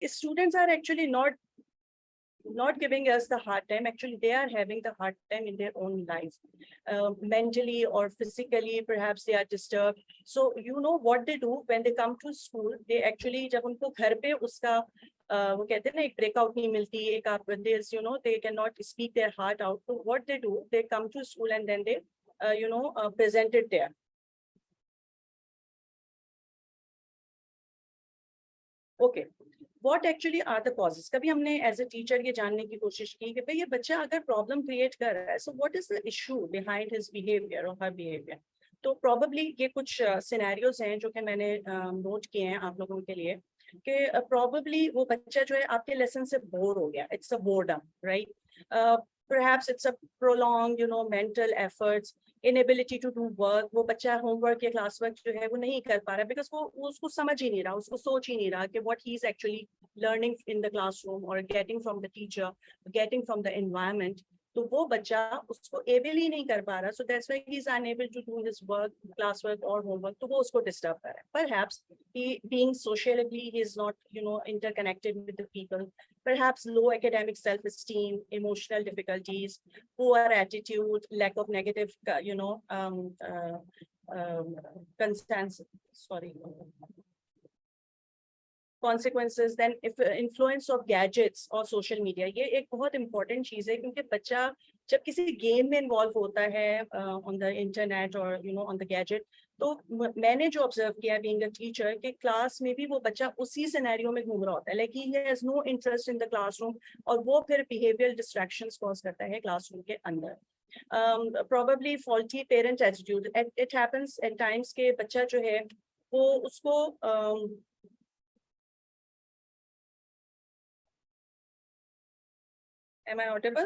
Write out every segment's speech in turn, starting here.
students are actually not giving us the hard time. Actually, they are having the hard time in their own life, mentally or physically. Perhaps they are disturbed. So you know what they do when they come to school? They actually, जब उनको घर पे उसका वो कहते हैं ना, एक breakout नहीं मिलती, एक आप this, you know, they cannot speak their heart out. So what they do, they come to school and then they present it there. Okay. What actually are the causes? कभी हमने as a teacher ये जानने की कोशिश की कि भाई ये बच्चा अगर problem create कर रहा है, so what is the issue behind his behavior or her behavior? तो probably ये कुछ scenarios हैं जो कि मैंने note किए हैं आप लोगों के लिए कि probably वो बच्चा जो है आपके lesson से bore हो गया. It's a boredom, right? Perhaps it's a prolonged, mental efforts, inability to do work. वो बच्चा homework या class work जो है वो नहीं कर पा रहा because वो उसको समझ ही नहीं रहा, उसको सोच ही नहीं रहा कि what he is actually learning in the classroom or getting from the teacher, getting from the environment. तो वो बच्चा उसको able ही नहीं कर पा रहा, so that's why he is unable to do his work, class work or homework. तो वो उसको disturb कर रहा है. Perhaps he being socially he is not interconnected with the people. Perhaps low academic self-esteem, emotional difficulties, poor attitude, lack of negative constance, consequences. Then if influence of gadgets or social media, ये एक बहुत important चीज है क्योंकि बच्चा जब किसी game में इन्वॉल्व होता है on the internet or on the gadget, तो मैंने जो ऑब्जर्व किया being a teacher कि क्लास में भी वो बच्चा उसी सिनेरियो में घूम रहा होता है, like he has no interest in the classroom, और वो फिर behavioral distractions cause करता है क्लासरूम के अंदर. Probably faulty parent attitude. It happens at times के बच्चा जो है वो उसको Am I audible?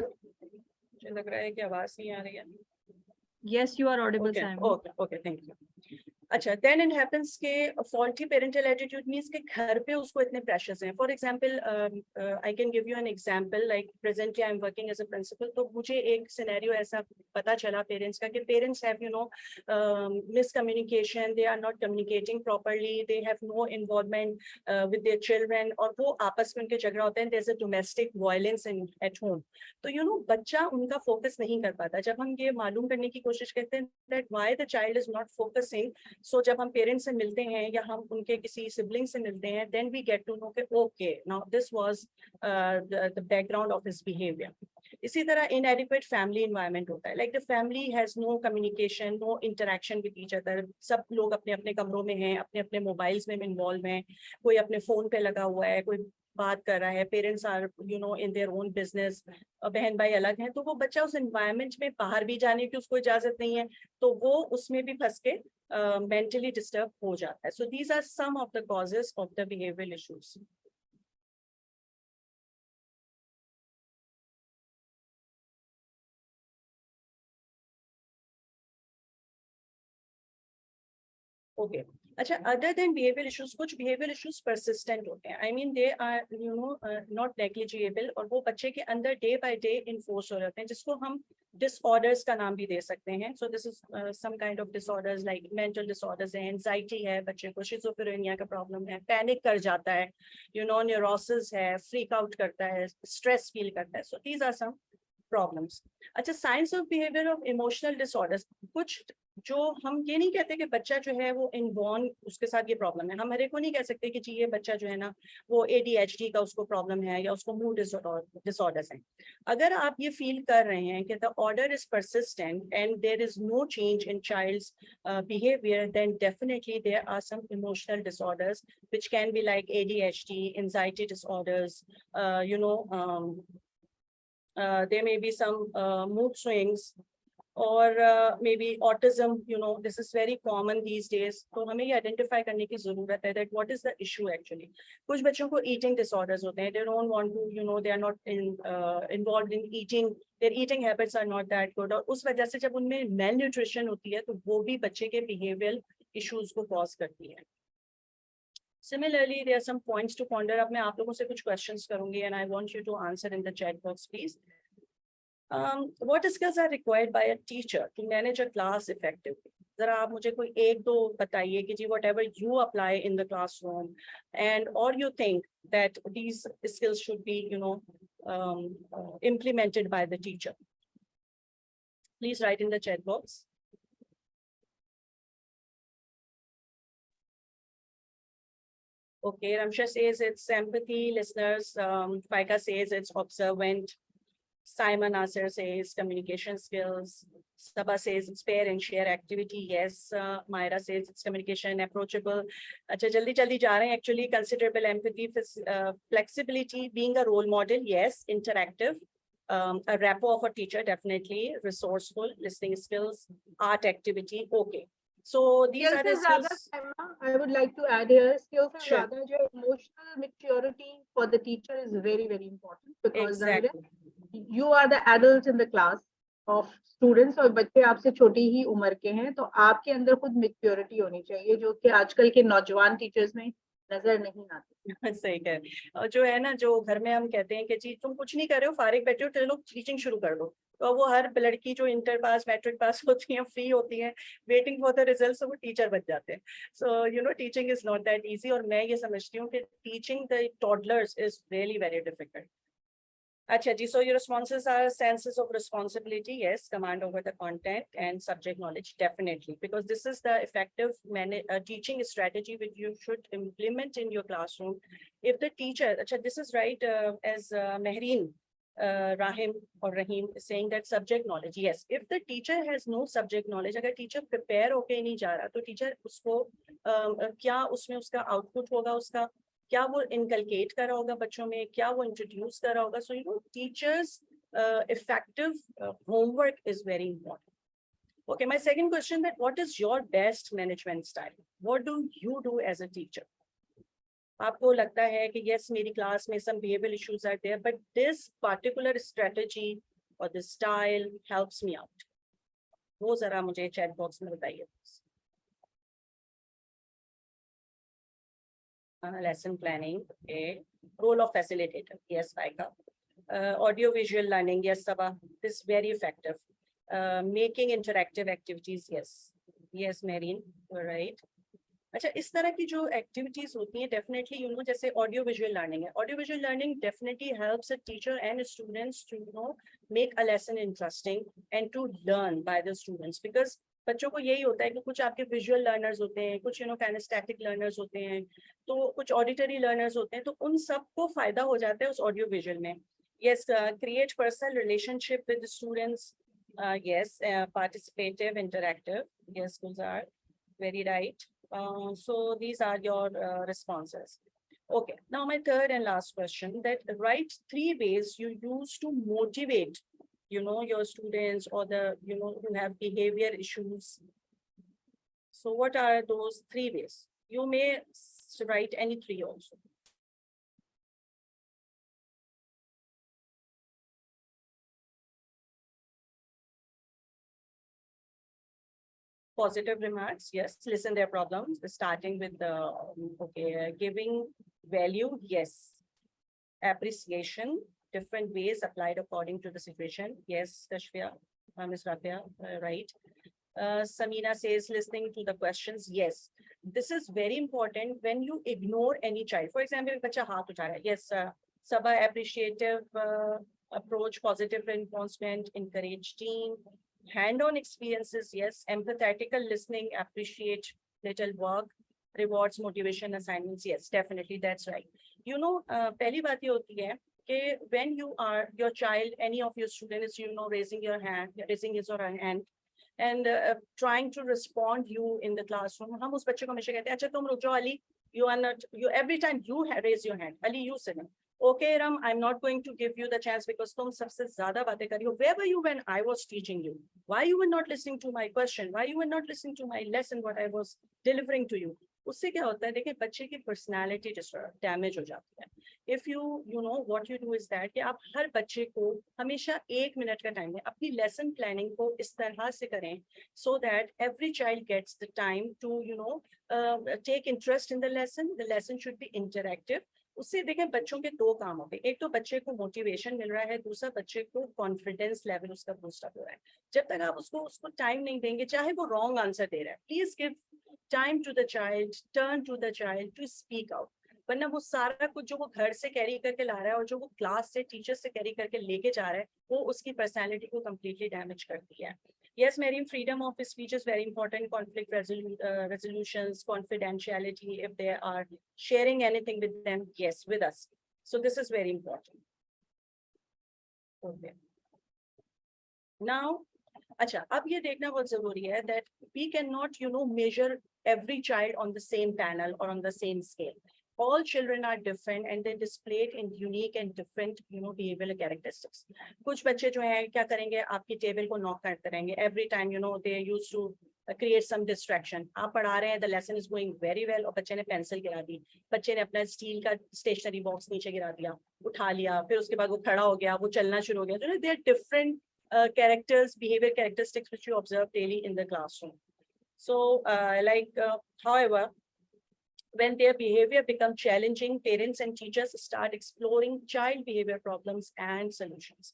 मुझे लग रहा है कि आवाज नहीं आ रही है. Yes, you are audible, Okay. Saima. Okay, thank you. अच्छा, then it happens कि faulty parental attitude means कि घर पे उसको इतने pressures हैं. For example, I can give you an example. Like presently, I'm working as a principal. तो मुझे एक scenario ऐसा पता चला parents का कि parents have miscommunication. They are not communicating properly. They have no involvement with their children. और वो आपस में उनके झगड़ा होते हैं. There's a domestic violence at home. तो बच्चा उनका focus नहीं कर पाता. जब हम ये मालूम करने की कोशिश करते हैं that why the child is not focusing. So जब हम पेरेंट्स से मिलते हैं या हम उनके किसी सिबलिंग से मिलते हैं, then we get to know कि okay, now this was the background of his behavior. इसी तरह inadequate family environment होता है, like the family has no communication, no interaction with each other. सब लोग अपने अपने कमरों में हैं, अपने अपने मोबाइल्स में इन्वॉल्व हैं, कोई अपने फोन पे लगा हुआ है, कोई बात कर रहा है, parents are in their own business, बहन भाई अलग हैं, तो वो बच्चा उस एनवायरनमेंट में बाहर भी जाने की उसको इजाजत नहीं है, तो वो उसमें भी फंस के mentally disturbed हो जाता है. So these are some of the causes of the behavioral issues. Okay. अच्छा, other than behavioral issues, कुछ behavioral issues persistent होते हैं. I mean they are not negligible, और वो बच्चे के अंदर day by day enforce हो जाते हैं, जिसको हम disorders का नाम भी दे सकते हैं. So this is some kind of disorders like mental disorders है, anxiety है, बच्चे को schizophrenia का problem है, panic कर जाता है, neurosis है, freak out करता है, stress feel करता है. So these are some problems. अच्छा, signs of behavior of emotional disorders. कुछ जो हम ये नहीं कहते कि बच्चा जो है वो इनबॉर्न उसके साथ ये प्रॉब्लम है. हम हर एक को नहीं कह सकते कि जी ये बच्चा जो है ना वो ADHD का उसको प्रॉब्लम है या उसको मूड डिसऑर्डर्स हैं. अगर आप ये फील कर रहे हैं कि the order is persistent and there is no change in child's behaviour, then definitely there are some emotional disorders which can be like ADHD, anxiety disorders, there may be some mood swings, or maybe autism. This is very common these days. तो हमें ये identify करने की ज़रूरत है that what is the issue actually. कुछ बच्चों को eating disorders होते हैं. They don't want to, they are not involved in eating. Their eating habits are not that good. और उस वजह से जब उनमें malnutrition होती है तो वो भी बच्चे के behavioral issues को cause करती है. Similarly, there are some points to ponder. अब मैं आप लोगों से कुछ questions करूँगी and I want you to answer in the chat box, please. What skills are required by a teacher to manage a class effectively? जरा आप मुझे कोई एक दो बताइए कि जी whatever you apply in the classroom and or you think that these skills should be implemented by the teacher. Please write in the chat box. Okay, Ramsha says it's empathy, listeners. Faika says it's observant. Saima Ansari says communication skills. Sabha says it's pair and share activity. Yes. Myra says it's communication, approachable. Acha, jaldi jaldi ja rahe hain. Actually, considerable empathy, flexibility, being a role model. Yes. Interactive. A rapport of a teacher, definitely. Resourceful, listening skills, art activity. Okay. So these Skills are the is rather, skills. Saima, I would like to add here, skills is Sure. rather जो emotional maturity for the teacher is very, very important because Exactly. you are the adults in the class of students और बच्चे आपसे छोटी ही उम्र के हैं तो आपके अंदर खुद मेच्योरिटी होनी चाहिए जो कि आजकल के नौजवान टीचर्स में नजर नहीं आती। सही कह रहे हैं। और जो है ना, जो घर में हम कहते हैं कि जी तुम कुछ नहीं कर रहे हो, फारिग बैठे हो, चलो टीचिंग शुरू कर दो, तो वो हर लड़की जो इंटर पास मैट्रिक पास होती है, फ्री होती है, वेटिंग फॉर द रिजल्ट, वो टीचर बन जाते हैं। So teaching is not that easy, और मैं ये समझती हूँ कि teaching the toddlers is really very difficult. Acha ji, so your responses are senses of responsibility, yes, command over the content, and subject knowledge, definitely, because this is the effective teaching strategy which you should implement in your classroom. If the teacher, acha, this is right, as Mehreen Rahim or Rahim is saying that subject knowledge, yes, if the teacher has no subject knowledge, agar teacher prepare होके नहीं जा रहा, तो teacher उसको क्या उसमें उसका output होगा, उसका क्या वो इनकलकेट कर रहा होगा बच्चों में, क्या वो इंट्रोड्यूस कर रहा होगा। सो teachers effective homework is very important. Okay, my second question, that what is your best management style? What do you do as a teacher? आपको लगता है कि yes, मेरी क्लास में some behavioral issues are there, but this particular strategy or this style helps me out. वो जरा मुझे chat box में बताइए। Lesson planning, okay. Role of facilitator, yes, Vaika. Audio visual learning, yes, Sabha, this is very effective. Making interactive activities, yes, yes, Marine, you're right. अच्छा, इस तरह की जो एक्टिविटीज होती हैं, डेफिनेटली जैसे ऑडियो विजुअल लर्निंग है, audio visual learning definitely helps a teacher and students to make a lesson interesting and to learn by the students, because बच्चों को यही होता है कि कुछ आपके विजुअल लर्नर्स होते हैं, कुछ काइनेस्थेटिक लर्नर्स होते हैं, तो कुछ ऑडिटरी लर्नर्स होते हैं, तो उन सबको फायदा हो जाता है उस ऑडियो विजुअल में। Yes, create personal relationship with students, yes, participative, interactive, yes, Gulzar, very right. So these are your responses. Okay, now my third and last question, that write 3 ways you use to motivate your students or the who have behavior issues. So what are those 3 ways? You may write any 3 also. Positive remarks, yes, listen their problems, starting with the okay, giving value, yes, appreciation, different ways applied according to the situation, yes, Kashfia, Ms. Rabia, right. Samina says listening to the questions, yes, this is very important. When you ignore any child, for example, bacha haath utha raha hai, yes, Sabha, appreciative approach, positive reinforcement, encourage team, hand-on experiences, yes, empathetical listening, appreciate little work, rewards, motivation, assignments, yes, definitely, that's right. पहली बात ये होती है कि when you are your child, any of your students, raising your hand, raising his or her hand, and trying to respond you in the classroom, हम उस बच्चे को हमेशा कहते हैं, अच्छा तुम रुक जाओ Ali, you are not, you every time you raise your hand, Ali, you sit in. Okay, Ram, I'm not going to give you the chance because तुम सबसे ज़्यादा बातें कर रही हो. Where were you when I was teaching you? Why you were not listening to my question? Why you were not listening to my lesson, what I was delivering to you? उससे क्या होता है, देखिए बच्चे की personality डैमेज हो जाती है. If you know what you do is that कि आप हर बच्चे को हमेशा 1 मिनट का टाइम दें, अपनी lesson planning को इस तरह से करें so that every child gets the time to take interest in the lesson. The lesson should be interactive. उससे देखें बच्चों के दो काम होते हैं, एक तो बच्चे को मोटिवेशन मिल रहा है, दूसरा बच्चे को कॉन्फिडेंस लेवल उसका बूस्टअप हो रहा है। जब तक आप उसको टाइम नहीं देंगे, चाहे वो रॉन्ग आंसर दे रहा है, please give time to the child, turn to the child to speak out. वरना वो सारा कुछ जो वो घर से कैरी करके ला रहा है और जो वो क्लास से टीचर से कैरी करके लेके जा रहा है, वो उसकी पर्सनैलिटी को कम्प्लीटली डैमेज करती है। Yes, Mary, freedom of speech is very important. Conflict resolutions, confidentiality, if they are sharing anything with them, yes, with us. So this is very important. Okay. Now, अच्छा, अब ये देखना बहुत जरूरी है that we cannot, measure every child on the same panel or on the same scale. All children are different and they're displayed in unique and different, behavioral characteristics. कुछ बच्चे जो हैं क्या करेंगे, आपकी टेबल को नॉक करते रहेंगे every time, they used to create some distraction. आप पढ़ा रहे हैं, the lesson is going very well, और बच्चे ने पेंसिल गिरा दी, बच्चे ने अपना स्टील का स्टेशनरी बॉक्स नीचे गिरा दिया, उठा लिया, फिर उसके बाद वो खड़ा हो गया, वो चलना शुरू हो गया। They are different characters, behavior characteristics which you observe daily in the classroom. So, however, when their behavior becomes challenging, parents and teachers start exploring child behavior problems and solutions.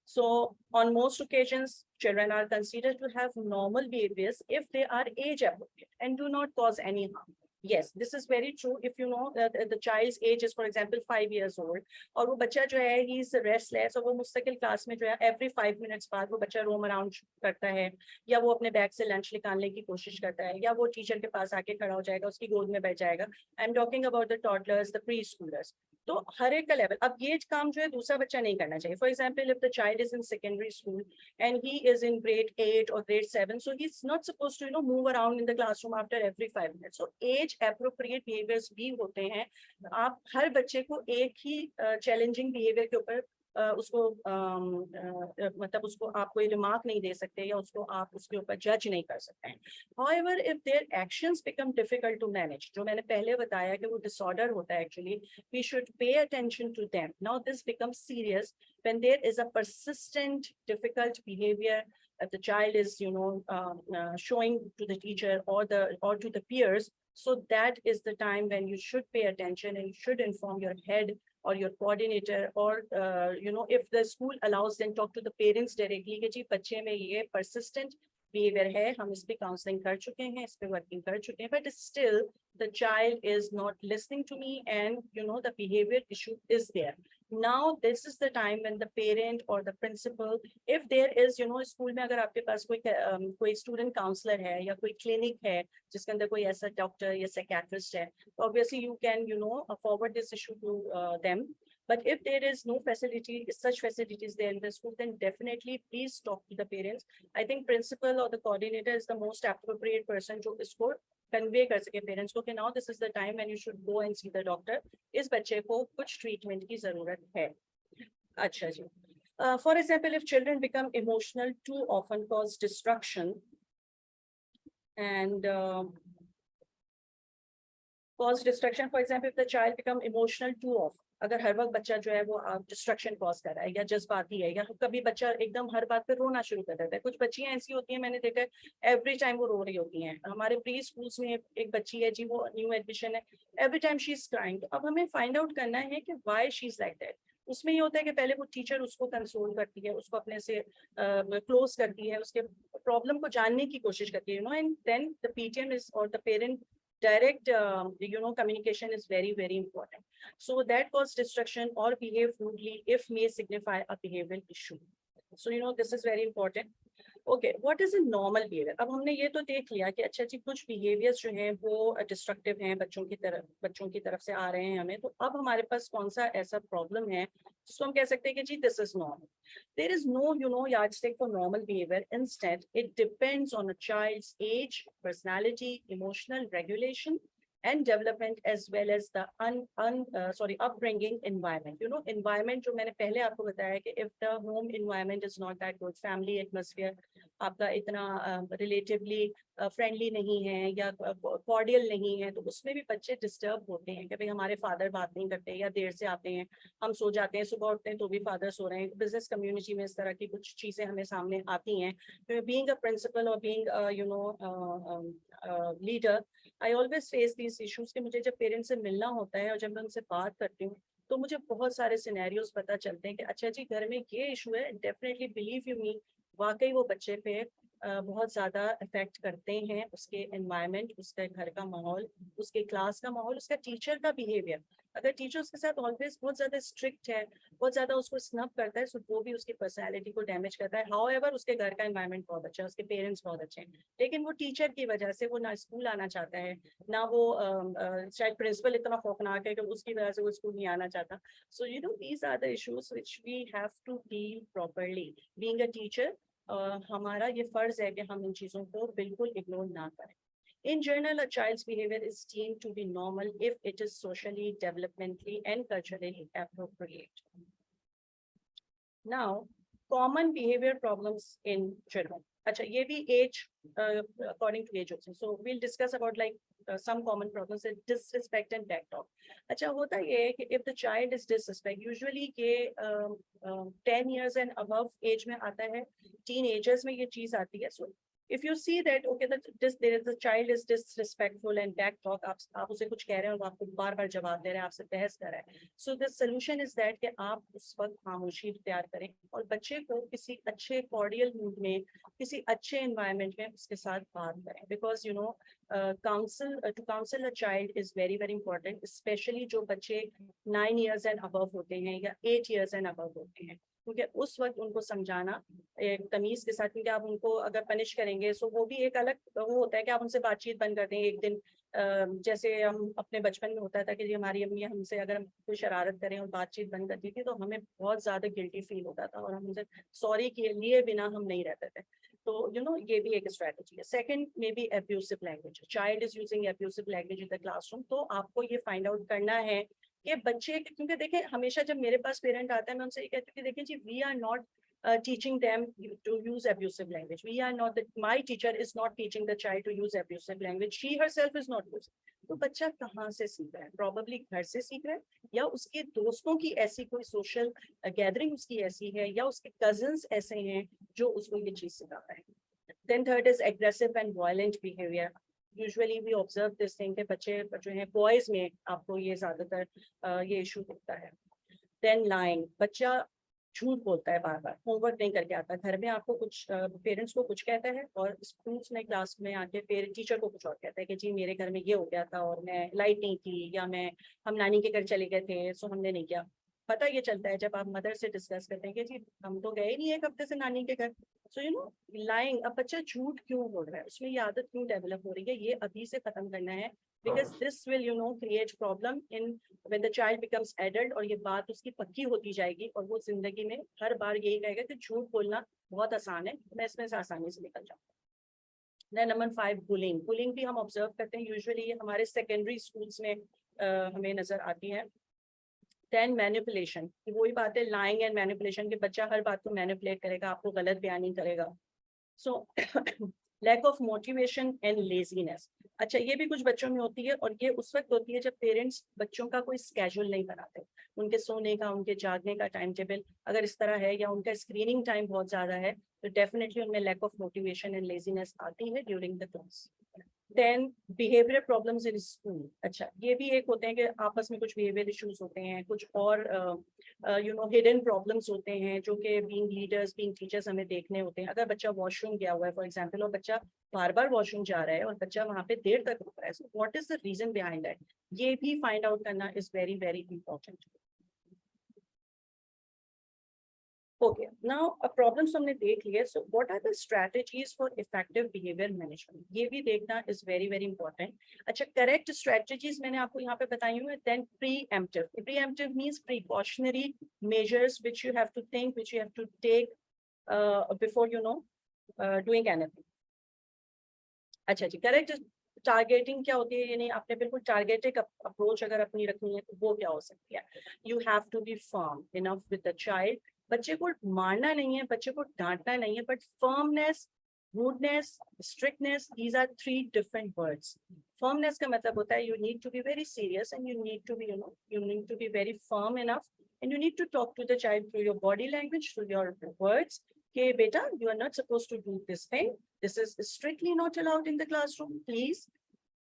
So, on most occasions, children are considered to have normal behaviors if they are age appropriate and do not cause any harm. Yes, this is very true. If you know that the child's age is, for example, 5 years old, और वो बच्चा जो है he is restless, और वो मुस्तकिल class में जो है every 5 minutes बाद वो बच्चा roam around करता है, या वो अपने बैग से लंच निकालने की कोशिश करता है, या वो टीचर के पास आके खड़ा हो जाएगा, उसकी गोद में बैठ जाएगा। I am talking about the toddlers, the pre schoolers. तो हर एक का लेवल, अब ये काम जो है दूसरा बच्चा नहीं करना चाहिए। For example, if the child is in secondary school and he is in grade 8 or grade 7, so he's not supposed to move around in the classroom after every 5 minutes. So age appropriate behaviors भी होते हैं। आप हर बच्चे को एक ही challenging behavior के ऊपर मतलब उसको आप कोई रिमार्क नहीं दे सकते, या उसको आप उसके ऊपर जज नहीं कर सकते हैं। However, if their actions become difficult to manage, जो मैंने पहले बताया कि वो disorder होता है actually, we should pay attention to them. Now this becomes serious when there is a persistent difficult behavior that the child is showing to the teacher or to the peers. So that is the time when you should pay attention and you should inform your head or your coordinator, or if the school allows, then talk to the parents directly कि जी बच्चे में ये persistent behavior है, हम इस पे counseling कर चुके हैं, इस पे working कर चुके हैं, but still the child is not listening to me, and the behavior issue is there. Now this is the time when the parent or the principal, if there is school में अगर आपके पास कोई student counselor है या कोई clinic है जिसके अंदर कोई ऐसा doctor या psychiatrist है, obviously you can forward this issue to them. But if there is no facility, such facilities there in the school, then definitely please talk to the parents. I think principal or the coordinator is the most appropriate person to इसको convey कर सके parents को कि now this is the time when you should go and see the doctor. इस बच्चे को कुछ treatment की जरूरत है। अच्छा जी। For example, if children become emotional too often, cause destruction and cause destruction. For example, if the child become emotional too often, अगर हर वक्त बच्चा जो है वो डिस्ट्रक्शन कॉज कर रहा है या जज्बाती है, या कभी बच्चा एकदम हर बात पे रोना शुरू कर देता है। कुछ बच्चियां ऐसी होती हैं, मैंने देखा है एवरी टाइम वो रो रही होती हैं। हमारे प्री स्कूल्स में एक बच्ची है जी, वो न्यू एडमिशन है, every time she is crying. तो अब हमें फाइंड आउट करना है कि why she is like that. उसमें ये होता है कि पहले वो टीचर उसको कंसोल करती है, उसको अपने से क्लोज करती है, उसके प्रॉब्लम को जानने की कोशिश करती है, and then the PTM is और the parent direct communication is very, very important. So that cause destruction or behave rudely if may signify a behavioral issue. So this is very important. Okay, what is a normal behavior? अब हमने ये तो देख लिया कि अच्छा जी कुछ behaviors जो हैं वो destructive हैं, बच्चों की तरफ से आ रहे हैं हमें। तो अब हमारे पास कौन सा ऐसा problem है जिसको हम कह सकते हैं कि जी this is normal. There is no yardstick for normal behavior. Instead, it depends on a child's age, personality, emotional regulation and development, as well as the upbringing environment. Environment जो मैंने पहले आपको बताया कि if the home environment is not that good, family atmosphere आपका इतना relatively friendly नहीं है या कॉर्डियल नहीं है, तो उसमें भी बच्चे डिस्टर्ब होते हैं कि भाई हमारे फादर बात नहीं करते या देर से आते हैं, हम सो जाते हैं, सुबह उठते हैं तो भी फादर सो रहे हैं। बिजनेस कम्युनिटी में इस तरह की कुछ चीजें हमें सामने आती हैं। बीइंग अ प्रिंसिपल और being leader, I always face these issues कि मुझे जब पेरेंट्स से मिलना होता है और जब मैं उनसे बात करती हूँ तो मुझे बहुत सारे सिनेरियोज पता चलते हैं कि अच्छा जी घर में ये इशू है, डेफिनेटली बिलीव यू मी, वाकई वो बच्चे पे बहुत ज्यादा इफेक्ट करते हैं, उसके एनवायरनमेंट, उसके घर का माहौल, उसके क्लास का माहौल, उसका टीचर का बिहेवियर। अगर टीचर उसके साथ ऑलवेज बहुत ज्यादा स्ट्रिक्ट है, बहुत ज्यादा उसको स्नब करता है, तो वो भी उसकी पर्सनैलिटी को डैमेज करता है। हाउएवर उसके घर का एनवायरनमेंट बहुत अच्छा है, उसके पेरेंट्स बहुत अच्छे हैं, लेकिन वो टीचर की वजह से वो ना स्कूल आना चाहता है, ना वो शायद प्रिंसिपल इतना खौफनाक है कि उसकी वजह से वो स्कूल नहीं आना चाहता। So you know these are the issues which we have to deal properly. Being a teacher, हमारा ये फर्ज है कि हम इन चीजों को बिल्कुल इग्नोर ना करें। In general, a child's behavior is deemed to be normal if it is socially, developmentally, and culturally appropriate. Now, common behavior problems in children. अच्छा, ये भी age according to age होते हैं. So we'll discuss about like some common problems like disrespect and backtalk. अच्छा, होता ये है कि if the child is disrespect, usually ये 10 years and above age में आता है, teenagers में ये चीज आती है. So if you see that okay that there is the child is disrespectful and backtalk, आप उसे कुछ कह रहे हैं और आपको बार बार जवाब दे रहे हैं, आपसे बहस कर रहा है, so the solution is that कि आप उस वक्त खामोशी इख्तियार करें और बच्चे को किसी अच्छे कॉर्डियल मूड में, किसी अच्छे एनवायरनमेंट में उसके साथ बात करें, because you know to counsel a child is very very important, especially जो बच्चे 9 years and above होते हैं या 8 years and above होते हैं, क्योंकि उस वक्त उनको समझाना एक तमीज के साथ, क्योंकि आप उनको अगर पनिश करेंगे तो वो भी एक अलग वो होता है कि आप उनसे बातचीत बंद कर दें एक दिन। जैसे हम अपने बचपन में होता था कि जी हमारी अम्मी हमसे अगर हम कोई शरारत करें और बातचीत बंद करती थी तो हमें बहुत ज्यादा गिल्टी फील होता था और हम उनसे सॉरी के लिए बिना हम नहीं रहते थे। तो यू नो ये भी एक स्ट्रेटजी है। Second may be abusive language, child is using abusive language in the classroom, तो आपको ये फाइंड आउट करना है कि बच्चे, क्योंकि देखें हमेशा जब मेरे पास पेरेंट आता है मैं उनसे ये कहती हूँ कि देखिए जी we are not teaching them to use abusive language. We are not that, my teacher is not teaching the child to use abusive language. She herself is not using. तो बच्चा कहाँ से सीख रहा है? Probably घर से सीख रहा है या उसके दोस्तों की ऐसी कोई सोशल गैदरिंग उसकी ऐसी है या उसके कजिन्स ऐसे हैं जो उसको ये चीज सिखा रहे हैं। Then third is aggressive and violent behavior. Usually we observe this thing कि बच्चे जो हैं बॉयज में आपको ये ज्यादातर ये इशू दिखता है। Then lying, बच्चा झूठ बोलता है बार बार, होमवर्क नहीं करके आता, घर में आपको कुछ पेरेंट्स को कुछ कहता है और स्कूल्स में क्लास में आके पेरेंट टीचर को कुछ और कहता है कि जी मेरे घर में ये हो गया था और मैं लाइट नहीं थी या हम नानी के घर चले गए थे सो हमने नहीं किया। पता ये चलता है जब आप मदर से डिस्कस करते हैं कि जी हम तो गए नहीं एक हफ्ते से नानी के घर। सो यू नो लाइंग, अब बच्चा झूठ क्यों बोल रहा है, उसमें ये आदत क्यों डेवलप हो रही है, ये अभी से खत्म करना है, because this will you know create problem in when the child becomes adult, और ये बात उसकी पक्की होती जाएगी और वो जिंदगी में हर बार यही कहेगा कि झूठ बोलना बहुत आसान है, मैं इसमें से आसानी से निकल जाऊँ। Then number 5 बुलिंग, बुलिंग भी हम ऑब्जर्व करते हैं, यूजुअली ये हमारे सेकेंडरी स्कूल्स में हमें नजर आती है। Then मैनिपुलेशन, वही बात है लाइंग एंड मैनिपुलेशन के, बच्चा हर बात को मैनिपुलेट करेगा, आपको गलत बयानी करेगा। So lack of motivation and laziness, अच्छा ये भी कुछ बच्चों में होती है और ये उस वक्त होती है जब पेरेंट्स बच्चों का कोई स्केड्यूल नहीं बनाते, उनके सोने का उनके जागने का टाइम टेबल अगर इस तरह है या उनका स्क्रीनिंग टाइम बहुत ज्यादा है तो डेफिनेटली उनमें lack of motivation and laziness आती है during the class. Then behaviour problems in school, अच्छा ये भी एक होते हैं कि आपस में कुछ बिहेवियर इश्यूज होते हैं, कुछ और यू नो हिडन प्रॉब्लम्स होते हैं जो कि बीइंग लीडर्स बीइंग टीचर्स हमें देखने होते हैं। अगर बच्चा वॉशरूम गया हुआ है फॉर एग्जांपल और बच्चा बार बार वॉशरूम जा रहा है और बच्चा वहां पे देर तक रुक रहा है, so what is the reason behind that, ये भी फाइंड आउट करना is very very important. Okay, now a problems हमने देख लिया, so what are the strategies for effective behavior management, ये भी देखना is very very important। अच्छा correct strategies मैंने आपको यहाँ पे बताई हुई है। Then preemptive, preemptive means precautionary measures which you have to think, which you have to take before you know doing anything। अच्छा जी, करेक्ट टारगेटिंग क्या होती है, यानी आपने बिल्कुल टारगेटेड अप्रोच अगर अपनी रखनी है तो वो क्या हो सकती है, you have to be firm enough with the child, बच्चे को मारना नहीं है, बच्चे को डांटना नहीं है, but firmness rudeness, strictness, these are three different words. Firmness का मतलब होता है you need to be very serious and you need to be, you need to be very firm enough and you need to talk to the child through your body language, through your words. Okay, beta, you are not supposed to do this thing. This is strictly not allowed in the classroom. Please,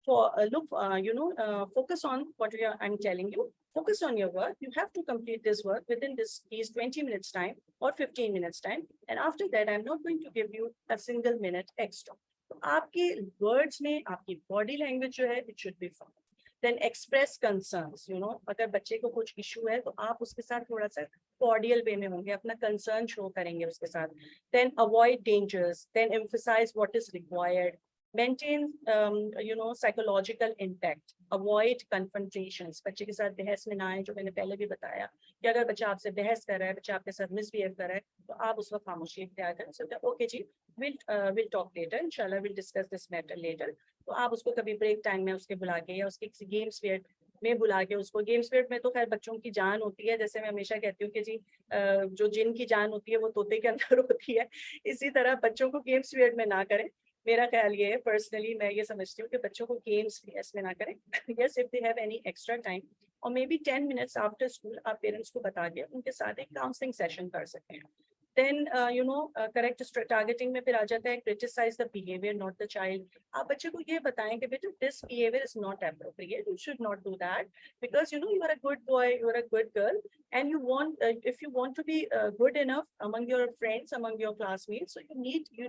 focus on what I'm telling you. Focus on your work. You have to complete this work within these 20 minutes time or 15 minutes time. And after that, I'm not going to give you a single minute extra. तो आपके words में आपकी body language जो है, it should be firm. Then express concerns. अगर बच्चे को कुछ issue है तो आप उसके साथ थोड़ा सा cordial way में होंगे, अपना concern show करेंगे उसके साथ. Then avoid dangers. Then emphasize what is required. Maintain psychological impact. Avoid confrontations. बच्चे के साथ बहस में ना आए, जो मैंने पहले भी बताया कि अगर बच्चा आपसे बहस कर रहा है, बच्चा आपके साथ मिसबिहेव कर रहा है, तो आप उस वक्त खामोशी इख्तियार करें. So okay ji, we'll talk later. Inshallah we'll discuss this matter later. तो आप उसको कभी ब्रेक टाइम में उसके बुला के या उसके किसी गेम्स पीरियड में बुला के उसको, गेम्स पीरियड में तो खैर बच्चों की जान होती है, जैसे मैं हमेशा कहती हूँ कि जी जो जिन की जान होती है वो तोते के अंदर होती है, इसी तरह बच्चों को गेम्स पीरियड में ना करें. मेरा ख्याल ये है, पर्सनली मैं ये समझती हूँ कि बच्चों को गेम्स पीरियड्स में ना करें. Yes, if they have any extra time or may 10 minutes after school आप पेरेंट्स को बता के उनके साथ एक काउंसलिंग सेशन कर सकते हैं. Then correct targeting में फिर आ जाता है criticize the behavior, not the child. आप बच्चे को ये बताएं कि बेटा this behavior is not appropriate, you should not do that, because you are a good boy, you are a good girl, and you want if you want to be good enough among your friends, among your classmates, so you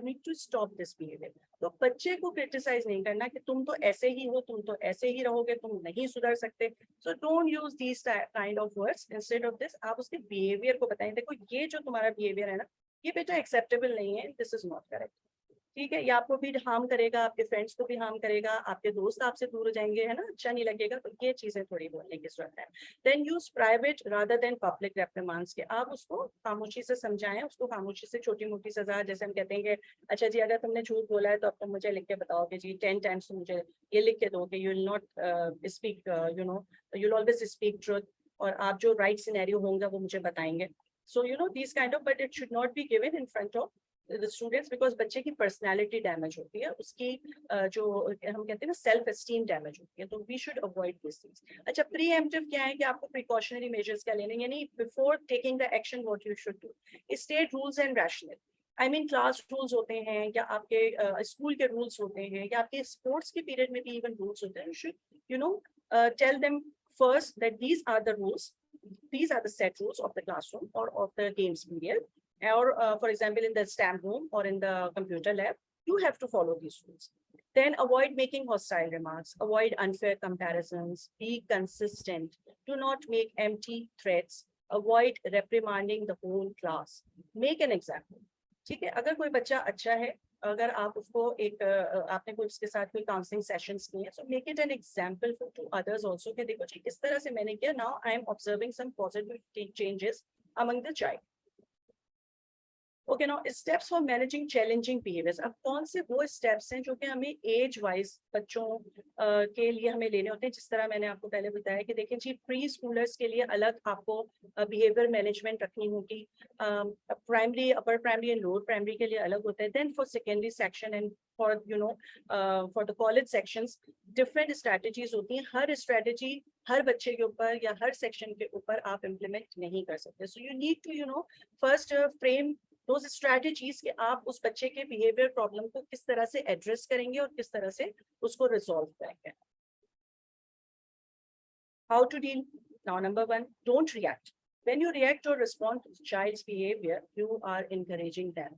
need to stop this behavior. तो बच्चे को criticize नहीं करना कि तुम तो ऐसे ही हो, तुम तो ऐसे ही रहोगे, तुम नहीं सुधर सकते. So don't use these kind of words. Instead of this, आप उसके behavior को बताएं, देखो ये जो तुम्हारा behavior है ना, ये बेटा एक्सेप्टेबल नहीं है, दिस इज नॉट करेक्ट. ठीक है, ये आपको भी हार्म करेगा, आपके फ्रेंड्स को भी हार्म करेगा, आपके दोस्त आपसे दूर हो जाएंगे, है ना, अच्छा नहीं लगेगा. तो ये चीजें थोड़ी बोलने की जरूरत है. Then use private rather than public reprimands के. आप उसको खामोशी से समझाएं, उसको खामोशी से छोटी मोटी सजा, जैसे हम कहते हैं कि अच्छा जी अगर तुमने झूठ बोला है तो अब तुम मुझे लिख के बताओगे जी 10 टाइम्स, तो मुझे ये लिख के दोगे, you will not speak you will always speak truth, और आप जो राइट सिनेरियो होंगे वो मुझे बताएंगे. So these kind of, but it should not be given in front of the students, because बच्चे की personality damage होती है, उसकी जो हम कहते हैं ना self esteem damage होती है. तो we should avoid these things. अच्छा, preemptive क्या है कि आपको precautionary measures क्या लेने, यानी before taking the action what you should do. State rules and rationale. I mean class rules होते हैं, या आपके स्कूल के rules होते हैं, या आपके sports के period में भी even rules होते हैं. You should tell them first that these are the rules. These are the set rules of the classroom or of the games period, or for example in the stamp room or in the computer lab, you have to follow these rules. Then avoid making hostile remarks, avoid unfair comparisons, be consistent, do not make empty threats, avoid reprimanding the whole class, make an example. ठीक है, अगर कोई बच्चा अच्छा है, अगर आप उसको एक आपने कोई उसके साथ कोई काउंसलिंग सेशंस किए, so make it an example to others also कि देखो जी इस तरह से मैंने किया, now I am observing some positive changes among the child. Okay, now steps for managing challenging behaviours. अब कौन से वो स्टेप्स हैं जो कि हमें एज वाइज बच्चों के लिए हमें लेने होते हैं, जिस तरह मैंने आपको पहले बताया कि देखिए जी प्री स्कूलर्स के लिए अलग आपको बिहेवियर मैनेजमेंट रखनी होगी, primary, upper primary and lower primary के लिए अलग होता है. Then for secondary section and for for the college sections different strategies होती हैं. हर स्ट्रैटेजी हर बच्चे के ऊपर या हर सेक्शन के ऊपर आप इम्प्लीमेंट नहीं कर सकते. So you need to first frame those strategies कि आप उस बच्चे के behavior problem को किस तरह से address करेंगे और किस तरह से उसको resolve करेंगे. How to deal? Now, number one, don't react. When you react or respond to the child's behavior, you are encouraging them.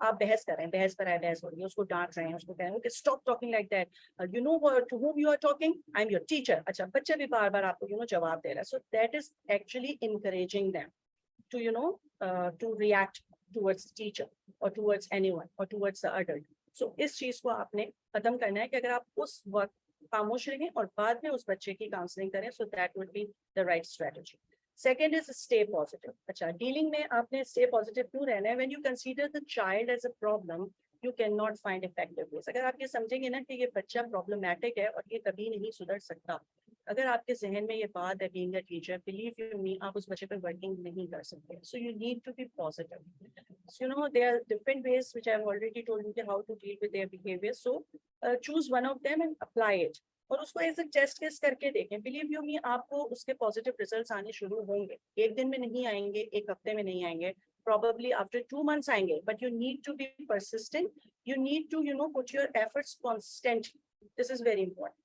आप बहस कर रहे हैं, बहस पर आए, बहस हो रही है, उसको डांट रहे हैं, उसको कह रहे हैं कि stop talking like that. To whom you are talking? I'm your teacher. अच्छा, बच्चा भी बार-बार आपको जवाब दे रहा है. So that is actually encouraging them to to react towards the teacher or towards anyone or towards the adult. So इस चीज को आपने खत्म करना है कि अगर आप उस वक्त खामोश रहें और बाद में उस बच्चे की काउंसलिंग करें, so that would be the right strategy. Second is stay positive. अच्छा, डीलिंग में आपने stay positive क्यों रहना है? When you consider the child as a problem, you cannot find effective ways. अगर आप ये समझेंगे ना कि ये बच्चा problematic है और ये कभी नहीं सुधर सकता, अगर आपके जहन में ये बात है being a teacher, believe you me, आप उस बच्चे पर वर्किंग नहीं कर सकते. So you need to be positive. So, there are different ways which I have already told you how to deal with their behavior. So choose one of them and apply it. और उसको ऐसे test case करके देखें. Believe you मी, आपको उसके positive results आने शुरू होंगे. एक दिन में नहीं आएंगे, एक हफ्ते में नहीं आएंगे, probably after 2 months आएंगे. But you need to be persistent. You need to, put your efforts constantly. This is very important.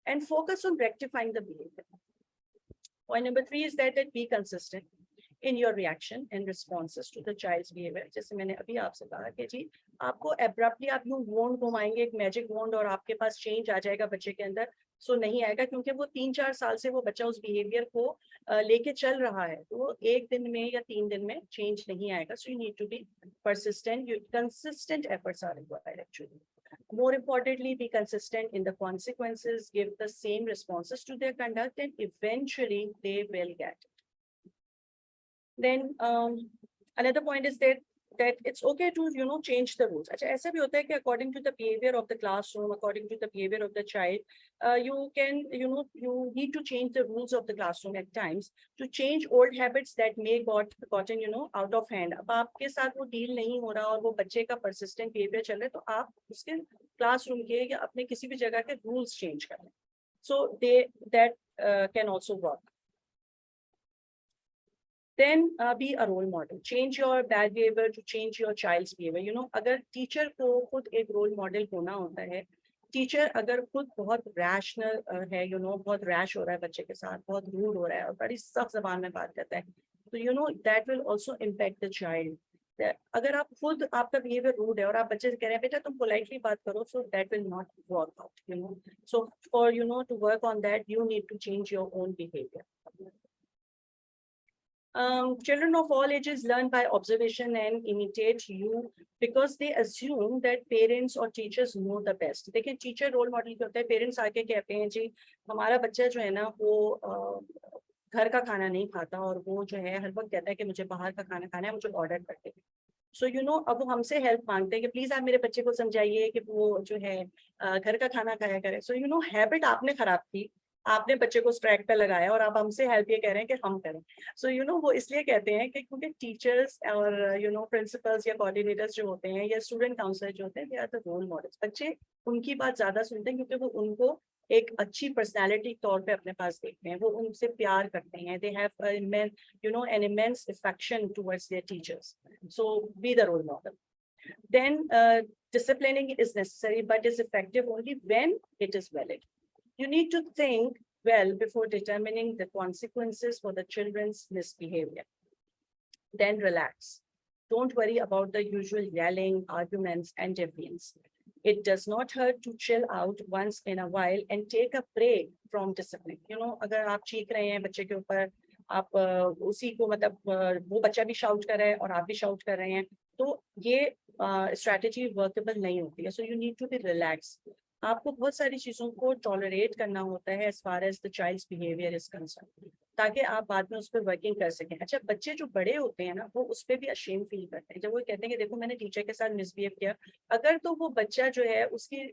And focus on rectifying the behavior. Point number 3 is that be consistent in your reaction and responses to the child's behavior. जैसे मैंने अभी आपसे कहा कि जी आपको abruptly आप यूं वॉन्ड घुमाएंगे, एक मैजिक वॉन्ड, और आपके पास चेंज आ जाएगा बच्चे के अंदर, सो नहीं आएगा, क्योंकि वो 3-4 साल से वो बच्चा उस बिहेवियर को लेके चल रहा है. तो वो एक दिन में या 3 दिन में चेंज नहीं आएगा. So you need to be persistent. Consistent efforts are required actually. More importantly, be consistent in the consequences, give the same responses to their conduct, and eventually they will get it. Then another point is that it's okay to change the rules. अच्छा ऐसा भी होता है कि according to the behavior of the classroom, according to the behavior of the child, you can you need to change the rules of the classroom at times to change old habits that may gotten out of hand. अब आपके साथ वो deal नहीं हो रहा और वो बच्चे का persistent behavior चल रहा है, तो आप उसके classroom के या अपने किसी भी जगह के rules change करें. So that can also work. Then be a role model. Change your bad behavior to change your child's behavior. अगर teacher को खुद एक role model होना होता है, teacher अगर खुद बहुत rational है, बहुत rash हो रहा है बच्चे के साथ, बहुत rude हो रहा है और बड़ी सख्त ज़बान में बात करता है, तो that will also impact the child. अगर आप खुद आपका behavior rude है और आप बच्चे से कह रहे हैं बेटा तुम politely बात करो, so that will not work out. So for to work on that, you need to change your own behavior. Children of all ages learn by observation and imitate you because they assume that parents or teachers know the best. देखिए teacher role model क्या होता है, parents आके कहते हैं जी हमारा बच्चा जो है ना वो घर का खाना नहीं खाता और वो जो है हर वक्त कहता है कि मुझे बाहर का खाना खाना है, मुझे ऑर्डर करके. So अब वो हमसे हेल्प मांगते हैं कि प्लीज आप मेरे बच्चे को समझाइए कि वो जो है घर का खाना खाया करे. So हैबिट आपने खराब की, आपने बच्चे को स्ट्रैक पे लगाया और आप हमसे हेल्प ये कह रहे हैं कि हम करें. सो वो इसलिए कहते हैं कि क्योंकि टीचर्स और प्रिंसिपल्स या कोऑर्डिनेटर्स जो होते हैं या स्टूडेंट काउंसलर जो होते हैं, they are the role models. बच्चे उनकी बात ज्यादा सुनते हैं क्योंकि वो उनको एक अच्छी पर्सनालिटी तौर पे अपने पास देखते हैं, वो उनसे प्यार करते हैं. They have an immense affection towards their teachers. So be the role model. Then disciplining is necessary but is effective only when it is valid. You need to think well before determining the consequences for the children's misbehavior. Then relax. Don't worry about the usual yelling, arguments, and defiance. It does not hurt to chill out once in a while and take a break from discipline. अगर आप चीख रहे हैं बच्चे के ऊपर, आप उसी को मतलब वो बच्चा भी शाउट कर रहा है और आप भी शाउट कर रहे हैं, तो ये स्ट्रैटेजी वर्केबल नहीं होती है. So you need to be relax. आपको बहुत सारी चीजों को टॉलरेट करना होता है as far as the child's behaviour is concern, ताकि आप बाद में उस पर वर्किंग कर सकें. अच्छा बच्चे जो बड़े होते हैं ना, वो उस पर भी अशेम फील करते हैं जब वो कहते हैं कि देखो मैंने टीचर के साथ मिसबिहेव किया. अगर तो वो बच्चा जो है उसकी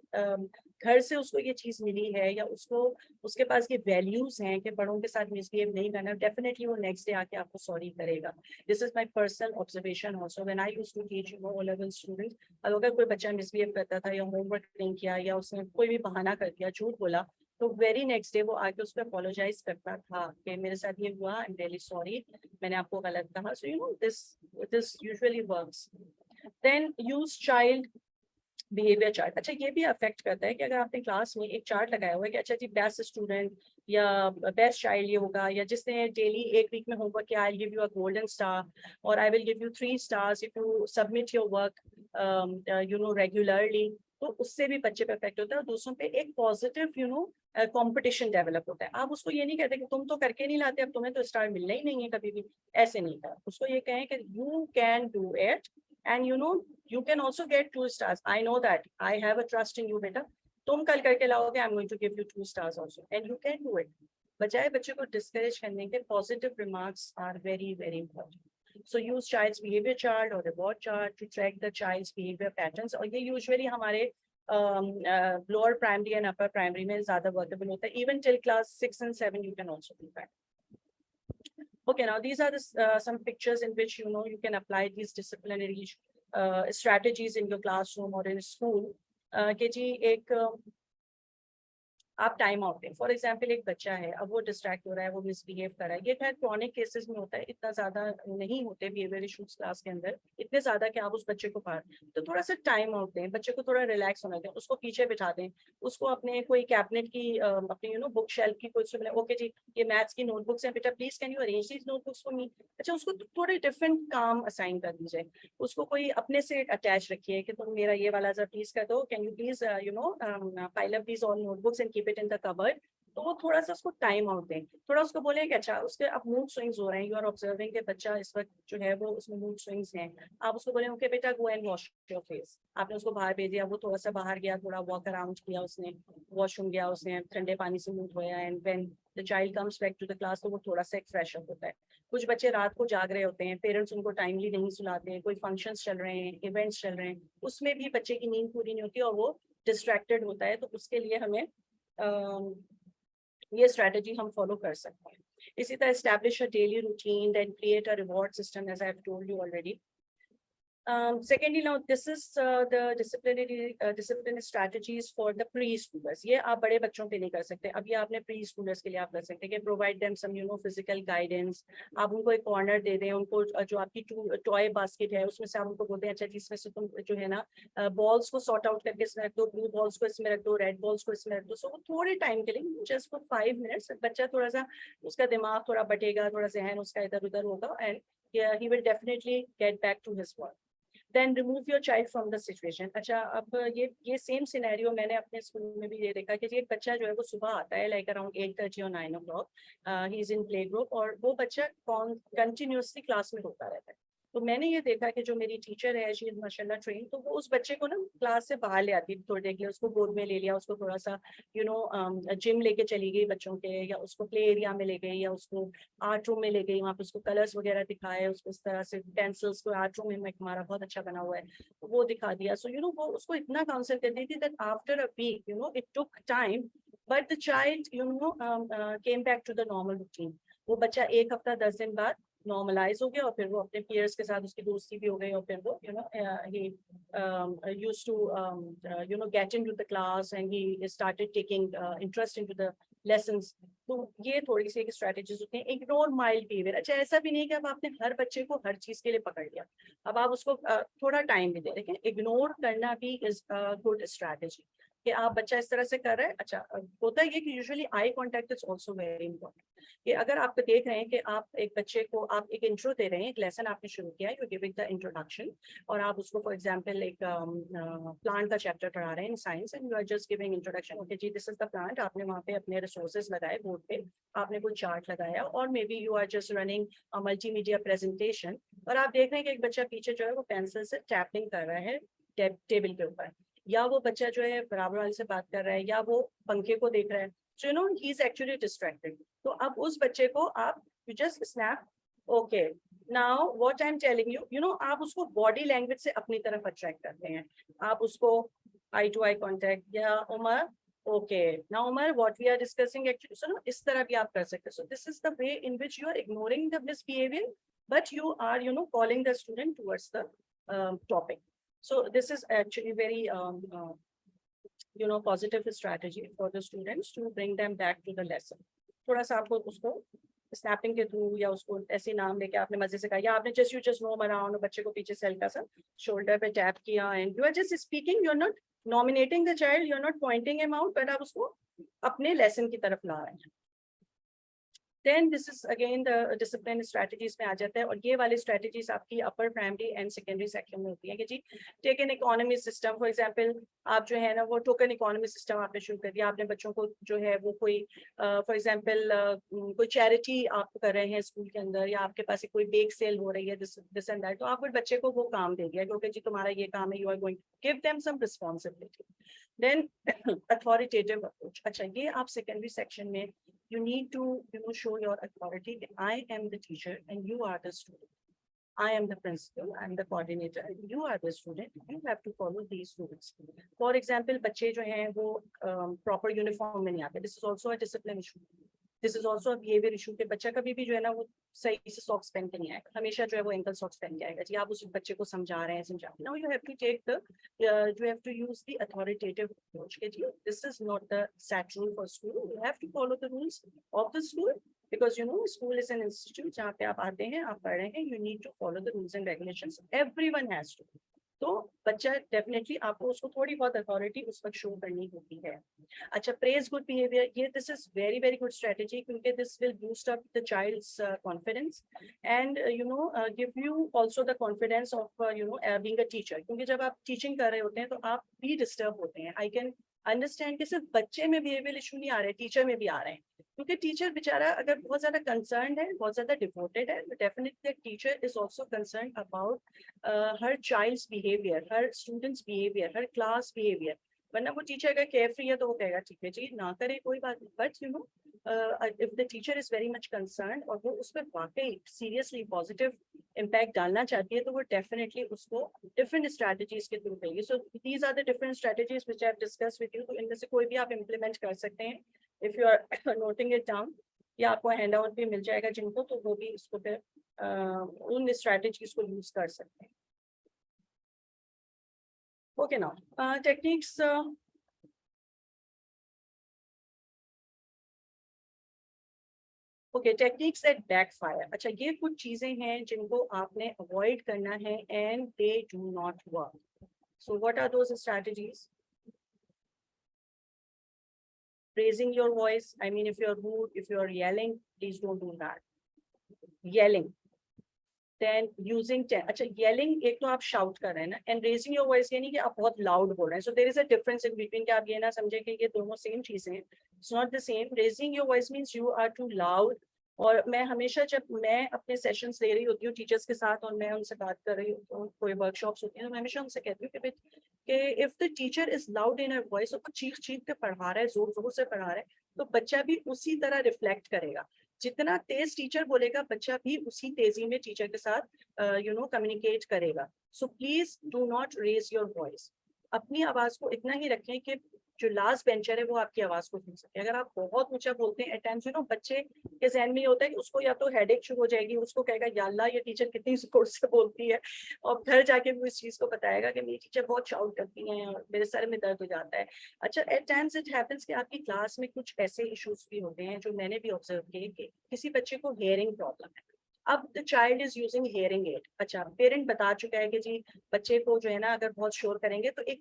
घर से उसको ये चीज मिली है या उसके पास ये वैल्यूज हैं कि बड़ों के साथ मिसबिहेव नहीं करना, डेफिनेटली वो नेक्स्ट डे आके आपको सॉरी करेगा. This is my personal observation also when I used to teach O level students. अगर कोई बच्चा मिसबिहेव करता था या होमवर्क नहीं किया या उसने कोई भी बहाना कर दिया, झूठ बोला, तो वेरी नेक्स्ट डे वो आके उस पर अपोलोजाइज करता था कि मेरे साथ ये हुआ, आई एम रियली सॉरी, मैंने आपको गलत कहा. So this usually works. Then use child behaviour chart. अच्छा ये भी अफेक्ट करता है कि अगर आपने क्लास में एक चार्ट लगाया हुआ है कि अच्छा जी बेस्ट स्टूडेंट या बेस्ट चाइल्ड ये होगा, या जिसने डेली एक वीक में होमवर्क किया, I give you a golden star और I will give you 3 stars if you submit your work regularly. तो उससे भी बच्चे पे इफेक्ट होता है और दूसरों पे एक पॉजिटिव कंपटीशन डेवलप होता है. आप उसको ये नहीं कहते कि तुम तो करके नहीं लाते, अब तुम्हें तो स्टार मिलना ही नहीं है कभी भी, ऐसे नहीं कहा. उसको ये कहें कि you can do it and you can also get 2 stars. I know that. I have a trust in you beta. तुम कल करके लाओगे, I'm going to give you 2 stars also and you can do it. बजाय बच्चे को discourage करने के, positive remarks are very very important. So use child's behavior chart or reward chart to track the child's behavior patterns. और ये usually हमारे lower primary and upper primary में ज़्यादा workable होता है. Even till class 6 and 7 you can also do that. Okay, now these are the some pictures in which you can apply these disciplinary strategies in your classroom or in school. कि जी एक आप time out दें। For example एक बच्चा है, अब वो distract हो रहा है, वो मिसबिहेव कर रहा है, ये खैर क्रॉनिक केसेस में होता है, इतना ज्यादा नहीं होते बिहेवियर इश्यूज क्लास के अंदर, इतने ज्यादा कि आप उस बच्चे को बाहर, तो थोड़ा सा टाइम आउट दें, बच्चे को थोड़ा रिलैक्स होने दें, उसको पीछे बिठा दें, उसको अपने कोई कैबिनेट की अपनी बुक शेल्फ की कोई ओके जी ये मैथ्स की नोटबुक्स हैं बेटा, please can you arrange these notebooks for me. अच्छा, उसको थोड़े डिफरेंट काम असाइन कर दीजिए, उसको कोई अपने से अटैच रखिए कि तुम मेरा ये वाला जरा प्लीज कर दो, can you please pile up these all notebooks and keep it in the cupboard. तो वो थोड़ा सा उसको टाइम आउट दें, थोड़ा उसको बोले कि अच्छा उसके अब मूड स्विंग्स हो रहे हैं, यू आर ऑब्जर्विंग कि बच्चा इस वक्त जो है वो उसमें मूड स्विंग्स हैं, आप उसको बोले ओके बेटा go and wash your face. आपने उसको बाहर भेज दिया, वो थोड़ा सा बाहर गया, थोड़ा वॉक अराउंड किया, उसने वॉशरूम गया, उसने ठंडे पानी से मुंह धोया, and when the child comes back to the class तो वो थोड़ा सा एक फ्रेश अप होता है। कुछ बच्चे रात को जाग रहे होते हैं, पेरेंट्स उनको टाइमली नहीं सुलाते हैं, कोई फंक्शंस चल रहे हैं, इवेंट्स चल रहे हैं, उसमें भी बच्चे की नींद पूरी नहीं होती और वो डिस्ट्रैक्टेड होता है, तो उसके लिए हमें ये स्ट्रेटजी हम फॉलो कर सकते हैं। इसी तरह establish a daily routine, then create a reward system as I have told you already. Secondly, now this is the disciplinary strategies for the preschoolers. ये आप बड़े बच्चों पे नहीं कर सकते, अब ये आपने preschoolers के लिए आप कर सकते हैं कि provide them some physical guidance। आप उनको एक corner दे दें, उनको जो आपकी toy basket है उसमें से आप उनको बोलते हैं अच्छा जिसमें से तुम जो है ना balls को sort out करके इसमें रख दो, blue balls को इसमें रख दो, red balls को इसमें रख दो। So थोड़े टाइम के लिए just for 5 minutes बच्चा थोड़ा सा उसका दिमाग थोड़ा बटेगा, थोड़ा जहन उसका इधर उधर होगा, and he will definitely get back to his work। Then remove your child from the situation। अच्छा, अब ये सेम सिनेरियो मैंने अपने स्कूल में भी ये देखा कि एक बच्चा जो है वो सुबह आता है लाइक अराउंड 8:30 और 9 o'clock, he is in play group, और वो बच्चा कंटिन्यूसली क्लास में होता रहता है। तो मैंने ये देखा कि जो मेरी टीचर है शी इज माशाल्लाह ट्रेन, तो वो उस बच्चे को ना क्लास से बाहर ले आती थोड़ी देर के लिए, उसको गोद में ले लिया, उसको थोड़ा सा जिम लेके चली गई बच्चों के, या उसको प्ले एरिया में ले गई, या उसको आर्ट रूम में ले गई, वहाँ पे उसको कलर्स वगैरह दिखाए, उसको इस तरह से पेंसिल्स को आर्ट रूम में हमारा बहुत अच्छा बना हुआ है वो दिखा दिया। सो वो उसको इतना काउंसिल कर दी थी that after a week it took time but the child came back to the normal routine. वो बच्चा 1 हफ्ता 10 दिन बाद नॉर्मलाइज हो गया, और फिर वो अपने पीयर्स के साथ उसकी दोस्ती भी हो गई, और फिर वो he used to get into the class and he started taking interest into the lessons। तो ये थोड़ी सी एक स्ट्रेटेजीज होती हैं। Ignore mild behaviour. अच्छा, ऐसा भी नहीं कि अब आपने हर बच्चे को हर चीज के लिए पकड़ लिया, अब आप उसको थोड़ा टाइम भी दे, लेकिन इग्नोर करना भी इज गुड स्ट्रेटेजी कि आप बच्चा इस तरह से कर रहे हैं। अच्छा, होता है कि usually eye contact is also very important, कि अगर आप देख रहे हैं कि आप एक बच्चे को आप एक इंट्रो दे रहे हैं, एक लेसन आपने शुरू किया है, यू गिविंग द इंट्रोडक्शन, और आप उसको फॉर एग्जांपल एक प्लांट का चैप्टर पढ़ा रहे हैं in science, and you are just giving introduction, okay जी दिस इज द प्लांट, आपने वहाँ पे अपने रिसोर्सेज लगाए बोर्ड पे, आपने कोई चार्ट लगाया, और maybe you are just running multimedia presentation, और आप देख रहे हैं कि एक बच्चा पीछे जो है वो पेंसिल से टैपिंग कर रहा है टेबल के ऊपर, या वो बच्चा जो है बराबर वाले से बात कर रहा है, या वो पंखे को देख रहा है, सो ही इज एक्चुअली डिस्ट्रैक्टेड। तो अब उस बच्चे को आप you just snap, okay now what I am telling you, आप उसको बॉडी लैंग्वेज से अपनी तरफ अट्रैक्ट करते हैं, आप उसको आई टू आई कॉन्टेक्ट, या Umar okay now Umar what we are discussing actually, so इस तरह भी आप कर सकते हो। So this is the way in which you are ignoring the misbehaviour but you are calling the student towards the topic. So this is actually very positive strategy for the students to bring them back to the lesson। थोड़ा सा आपको उसको snapping के through, या उसको ऐसे नाम लेके आपने मजे से कहा, या आपने जस्ट रोम अराउंड, बच्चे को पीछे से हल्का सा शोल्डर पे टैप किया, and you are just speaking, you are not nominating the child, you are not pointing him out, but आप उसको अपने लेसन की तरफ ला रहे हैं। Then this is again the discipline strategies में आ जाता है, और ये वाली strategies आपकी upper primary and secondary section में होती है कि जी take an economy system, for example आप जो है ना वो token economy system आपने शुरू कर दिया, आपने बच्चों को जो है वो कोई for example कोई charity आप कर रहे हैं स्कूल के अंदर, या आपके पास कोई bake sale हो रही है this and that, तो आप बच्चे को वो काम दे दिया क्योंकि जी तुम्हारा ये काम है, you are going to give them some responsibility। Then authoritative approach। अच्छा, ये आप secondary section में you need to show your authority, I am the teacher and you are the student, I am the principal, I am the coordinator, you are the student, you have to follow these rules। For example बच्चे जो हैं वो proper uniform में नहीं आते, this is also a discipline issue। This is also behaviour issue के बच्चा कभी भी जो है ना वो सही से सॉक्स पहन के नहीं आएगा, हमेशा जो है वो एंकल सॉक्स पहन के आएगा जी। आप उस बच्चे को समझा रहे हैं, now you have to take the you have to use the authoritative approach कि जी this is not the set rule for school, you have to follow the rules of the school because you know school is an institute जहाँ पे आप आते हैं, आप पढ़ रहे हैं, you need to follow the rules and regulations, everyone has to। तो बच्चा डेफिनेटली आपको उसको थोड़ी बहुत अथॉरिटी उस वक्त शो करनी होती है। अच्छा, प्रेज गुड बिहेवियर, ये this is very very good strategy क्योंकि this will boost up the child's confidence and you know give you also the confidence of you know being a teacher, क्योंकि जब आप teaching कर रहे होते हैं तो आप भी डिस्टर्ब होते हैं। आई कैन अंडरस्टैंड कि सिर्फ बच्चे में बिहेवियर इशू नहीं आ रहे, टीचर में भी आ रहे हैं, क्योंकि टीचर बेचारा अगर बहुत ज्यादा कंसर्न है, बहुत ज्यादा डिवोटेड है, तो definitely teacher is also concern about her child's behaviour, हर स्टूडेंट्स बिहेवियर, हर क्लास बिहेवियर। वरना वो टीचर अगर केयर फ्री है तो वो कहेगा ठीक है जी ना करे कोई बात नहीं, but you know if the teacher is very much concern और वो उस पर वाकई सीरियसली पॉजिटिव इम्पैक्ट डालना चाहती है तो वो डेफिनेटली उसको डिफरेंट स्ट्रेटजीज के थ्रू करेगी। So these are the different strategies which I have discussed with you. तो इनमें से कोई भी आप इम्प्लीमेंट कर सकते हैं if you are noting it down, या आपको हैंड आउट भी मिल जाएगा जिनको, तो वो भी इसको फिर उन स्ट्रेटजीज को यूज कर सकते हैं। Okay, now techniques. Okay, techniques that backfire. अच्छा, ये कुछ चीजें हैं जिनको आपने avoid करना है and they do not work. So what are those strategies? Raising your voice. I mean, if you're rude, if you're yelling, please don't do that. Yelling. Then using अच्छा, yelling एक तो आप shout कर रहे हैं ना, and raising your voice ये नहीं कि आप बहुत loud बोल रहे हैं। So there is a difference in between कि आप ये ना समझे कि ये दोनों same चीजें हैं। It's not the same. Raising your voice means you are too loud. और मैं हमेशा जब मैं अपने सेशंस ले रही होती हूँ टीचर्स के साथ और मैं उनसे बात कर रही हूँ, कोई वर्कशॉप्स होती हैं, तो मैं हमेशा उनसे कहती हूँ कि if the teacher is loud in her voice, और चीख चीख के पढ़ा रहा है, जोर जोर से पढ़ा रहा है, तो बच्चा भी उसी तरह रिफ्लेक्ट करेगा। जितना तेज टीचर बोलेगा बच्चा भी उसी तेजी में टीचर के साथ यू नो कम्युनिकेट करेगा। So please do not raise your voice. अपनी आवाज को इतना ही रखें कि जो लास्ट बेंचर है वो आपकी आवाज को सुन सके। अगर आप बहुत ऊंचा बोलते हैं एट टाइम्स, यू नो बच्चे के जहन में ये होता है कि उसको या तो हेडेक शुरू हो जाएगी, उसको कहेगा या अल्लाह ये टीचर कितनी जोर से बोलती है, और घर जाके वो इस चीज को बताएगा कि मेरी टीचर बहुत शाउट करती हैं और मेरे सर में दर्द हो जाता है। अच्छा, एट टाइम्स इट हैपेंस कि आपकी क्लास में कुछ ऐसे इश्यूज भी होते हैं जो मैंने भी ऑब्जर्व किए कि किसी बच्चे को हियरिंग प्रॉब्लम है। अब the child is using hearing aid. अच्छा, पेरेंट बता चुका है कि जी बच्चे को जो है ना अगर बहुत शोर करेंगे तो एक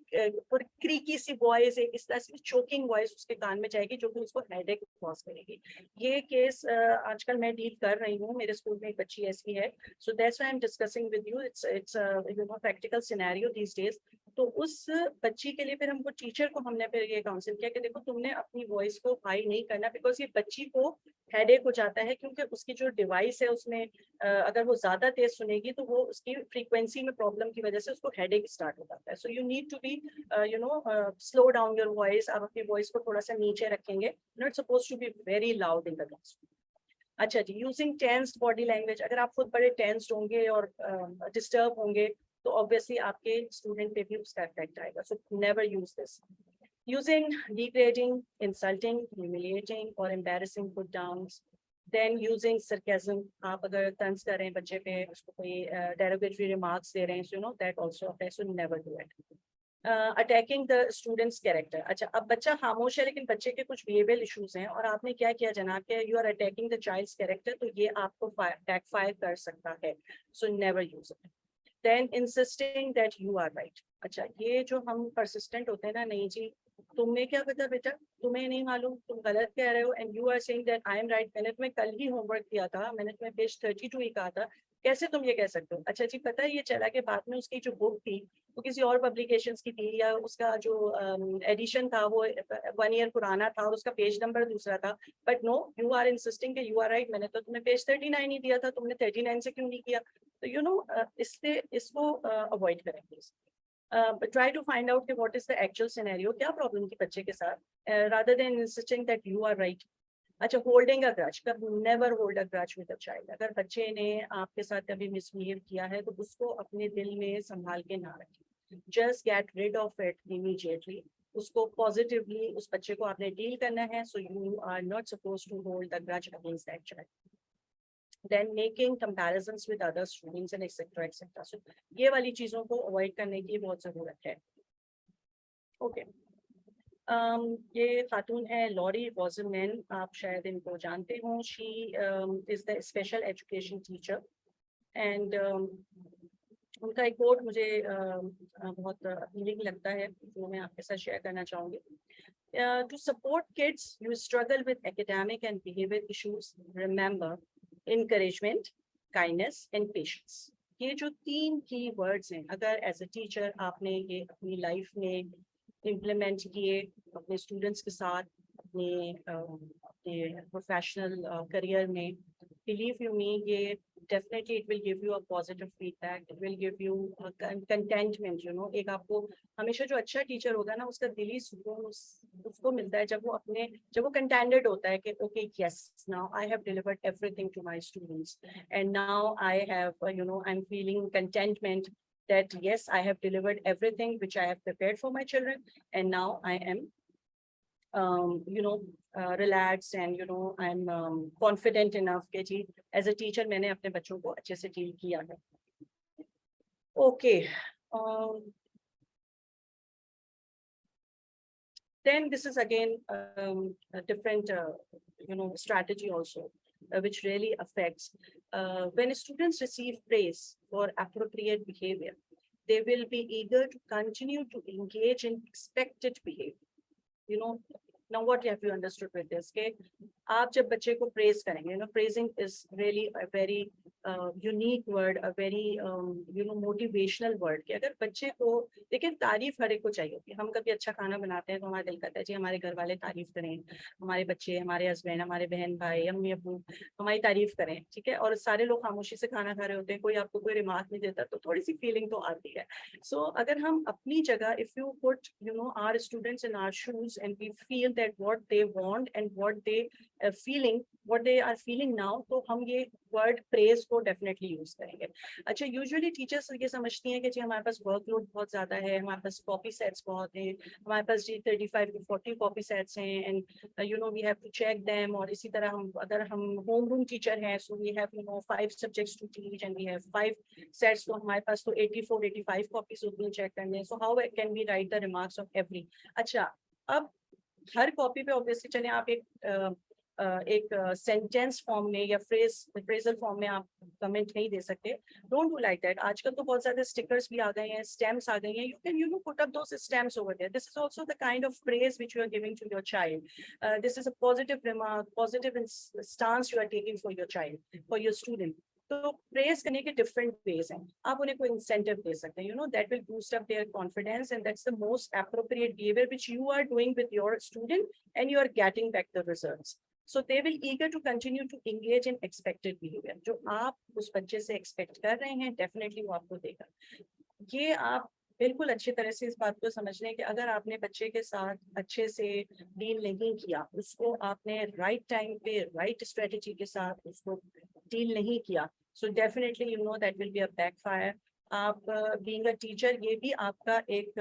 क्रीकी सी वॉइस, एक इस तरह से चोकिंग वॉइस उसके कान में जाएगी जो कि उसको हेडेक कॉज करेगी। ये केस आजकल मैं डील कर रही हूँ, मेरे स्कूल में एक बच्ची ऐसी है। So that's why I am discussing with you, it's you know practical scenario these days. तो उस बच्ची के लिए फिर हमको टीचर को हमने फिर ये काउंसिल किया कि देखो तुमने अपनी वॉइस को हाई नहीं करना, बिकॉज ये बच्ची को हेडेक हो जाता है क्योंकि उसकी जो डिवाइस है उसमें अगर वो ज्यादा तेज सुनेगी तो वो उसकी फ्रीक्वेंसी में प्रॉब्लम की वजह से उसको हेडेक स्टार्ट हो जाता है। So you need to be you know slow down your voice. आप अपनी वॉइस को थोड़ा सा नीचे रखेंगे, not suppose to be very loud in the class. अच्छा जी, यूजिंग टेंस्ड बॉडी लैंग्वेज। अगर आप खुद बड़े टेंस्ड होंगे और डिस्टर्ब होंगे तो ऑब्वियसली आपके स्टूडेंट पे भी उसका इफेक्ट आएगा। So never use this. Using degrading, insulting, humiliating or embarrassing put downs. Then using sarcasm. आप अगर तंज कर रहे हैं बच्चे पे, उसको कोई derogatory remarks दे रहे हैं, so you know that also affects, so never do it. Attacking the student's character. अच्छा, अब बच्चा खामोश है लेकिन बच्चे के कुछ behavioral issues हैं और आपने क्या किया जनाब कि you are attacking the child's character, तो ये आपको backfire कर सकता है, so never use it. Then insisting that you are right. अच्छा, ये जो हम persistent होते हैं ना, नहीं जी तुम्हें क्या पता बेटा, तुम्हें नहीं मालूम, तुम गलत कह रहे हो, and you are saying that I am right. मैंने तुम्हें कल ही होमवर्क दिया था, मैंने तुम्हें पेज 32 ही कहा था, कैसे तुम ये कह सकते हो। अच्छा जी, पता है ये चला के बाद में उसकी जो बुक थी वो किसी और पब्लिकेशंस की थी, या उसका जो एडिशन था वो 1 ईयर पुराना था और उसका पेज नंबर दूसरा था, but no you are insisting कि यू आर राइट। मैंने तो तुम्हें पेज 39 ही दिया था, तुमने 39 से क्यों नहीं किया। तो यू नो इससे इसको अवॉइड करेंगे। Try to find out what is the actual scenario, क्या प्रॉब्लम की बच्चे के साथ, rather than insisting that you are right. अच्छा, होल्डिंग अ ग्रज। कब never hold a grudge with a child. अगर बच्चे ने आपके साथ कभी मिसबिहेव किया है तो उसको अपने दिल में संभाल के ना रखें, just get rid of it immediately. उसको पॉजिटिवली उस बच्चे को आपने डील करना है. So you are not supposed to hold the grudge against that child. Then making comparisons with other students and etc etc. So ये वाली चीजों को avoid करने की बहुत जरूरत है. Okay. ये खातून है लॉरी वॉजमैन, आप शायद इनको जानते हो. She is the special education teacher and उनका एक कोट मुझे बहुत अपीलिंग लगता है, जो मैं आपके साथ शेयर करना चाहूँगी. To support kids who struggle with academic and behavior issues, remember encouragement, kindness and patience. ये जो 3 की वर्ड्स हैं, अगर एज अ टीचर आपने ये अपनी लाइफ में इम्प्लीमेंट किए अपने स्टूडेंट्स के साथ, अपने प्रोफेशनल करियर में, believe you me, ये definitely it will give you a positive feedback, it will give you a contentment, you know. एक आपको हमेशा जो अच्छा टीचर होगा ना, उसका दिली सुकून उसको मिलता है जब वो contented होता है कि okay, yes, now I have delivered everything to my students and now I have I'm feeling contentment that yes, I have delivered everything which I have prepared for my children and now I am relaxed and I'm confident enough कि जी as a teacher मैंने अपने बच्चों को अच्छे से deal किया है. Okay. Then this is again a different strategy also, which really affects when students receive praise for appropriate behavior, they will be eager to continue to engage in expected behavior. Now what have you understood with this? Okay, आप जब बच्चे को praise करेंगे, praising is really a very unique word, a very motivational word. कि अगर बच्चे को देखिए, तारीफ हर एक को चाहिए होती है. हम कभी अच्छा खाना बनाते हैं तो हमारा दिल करता है जी हमारे घर वाले तारीफ करें, हमारे बच्चे, हमारे हस्बैंड, हमारे बहन भाई, अम्मी अब्बू हमारी तारीफ करें, ठीक है. और सारे लोग खामोशी से खाना खा रहे होते हैं, कोई आपको कोई रिमार्क नहीं देता, तो थोड़ी सी फीलिंग तो आती है. सो अगर हम अपनी जगह, if you put our students in our shoes and we feel that what they want and what they are feeling now, तो हम ये word praise को definitely use करेंगे. अच्छा, usually teachers ये समझती हैं कि जी हमारे पास workload बहुत ज़्यादा है, हमारे पास copy sets बहुत हैं, हमारे पास जी 35 to 40 copy sets हैं and we have to check them. और इसी तरह अगर हम homeroom teacher हैं, so we have 5 subjects to teach and we have 5 sets, तो हमारे पास तो 84-85 copies होती हैं check करने. So how can we write the remarks of every? अच्छा, अब हर कॉपी पे ऑब्वियसली चले आप एक सेंटेंस फॉर्म में या फ्रेजल फॉर्म में आप कमेंट नहीं दे सकते. Don't do like that. आजकल तो बहुत ज्यादा स्टिकर्स भी आ गए हैं, स्टैम्प्स आ गई हैं. You can put up those stamps over there. This is also the kind of praise which you are giving to your child. This is a positive remark, positive stance you are taking for your child, for your student. तो praise करने के different ways हैं. आप उन्हें कोई incentive दे सकते हैं, that will boost up their confidence and that's the most appropriate behaviour which you are doing with your student and you are getting back the results. So they will eager to continue to engage in expected behaviour. जो आप उस बच्चे से expect कर रहे हैं, definitely वो आपको देगा. ये आप बिल्कुल अच्छी तरह से इस बात को समझ लें कि अगर आपने बच्चे के साथ अच्छे से डील नहीं किया, उसको आपने राइट टाइम पे राइट स्ट्रेटेजी के साथ उसको डील नहीं किया, so definitely that will be a backfire. आप being a teacher, ये भी आपका एक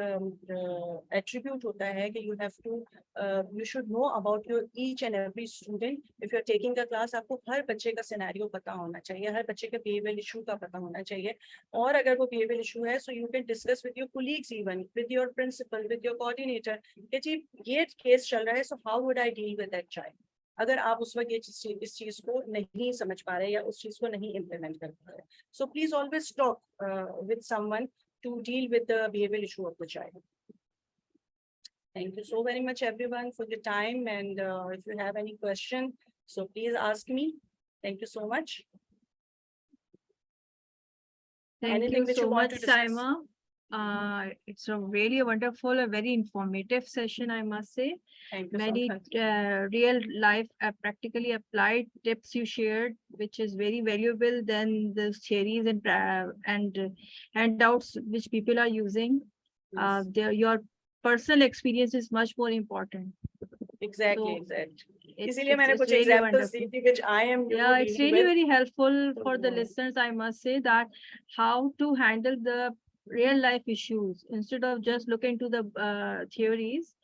attribute होता है कि you should know about your each and every student. If you are taking a class, आपको हर बच्चे का सिनेरियो पता होना चाहिए, हर बच्चे के behavioral issue का पता होना चाहिए. और अगर वो behavioral issue है, so you can discuss with your colleagues, even with your principal, with your coordinator, कि जी ये केस चल रहा है, so how would I deal with that child? अगर आप उस वक्त इस चीज को नहीं समझ पा रहे या उस चीज को नहीं इम्प्लीमेंट कर पा रहे, so please always talk with someone to deal with the behavioural issue of the child. Thank you so very much everyone for your time, and if you have any question, so please ask me. Thank you so much. Thank Anything you which you so want much, to discuss? Saima. It's a really wonderful, a very informative session, I must say. Thank you Many so much. real life practically applied tips you shared, which is very valuable than the theories and handouts which people are using. Yes. Your personal experience is much more important. Exactly, So, exactly. It's इसीलिए मैंने कुछ really examples wonderful. दी थी which I am Yeah, it's dealing really with. very helpful for the So- listeners, I must say, that how to handle the real life issues instead of just looking to the theories.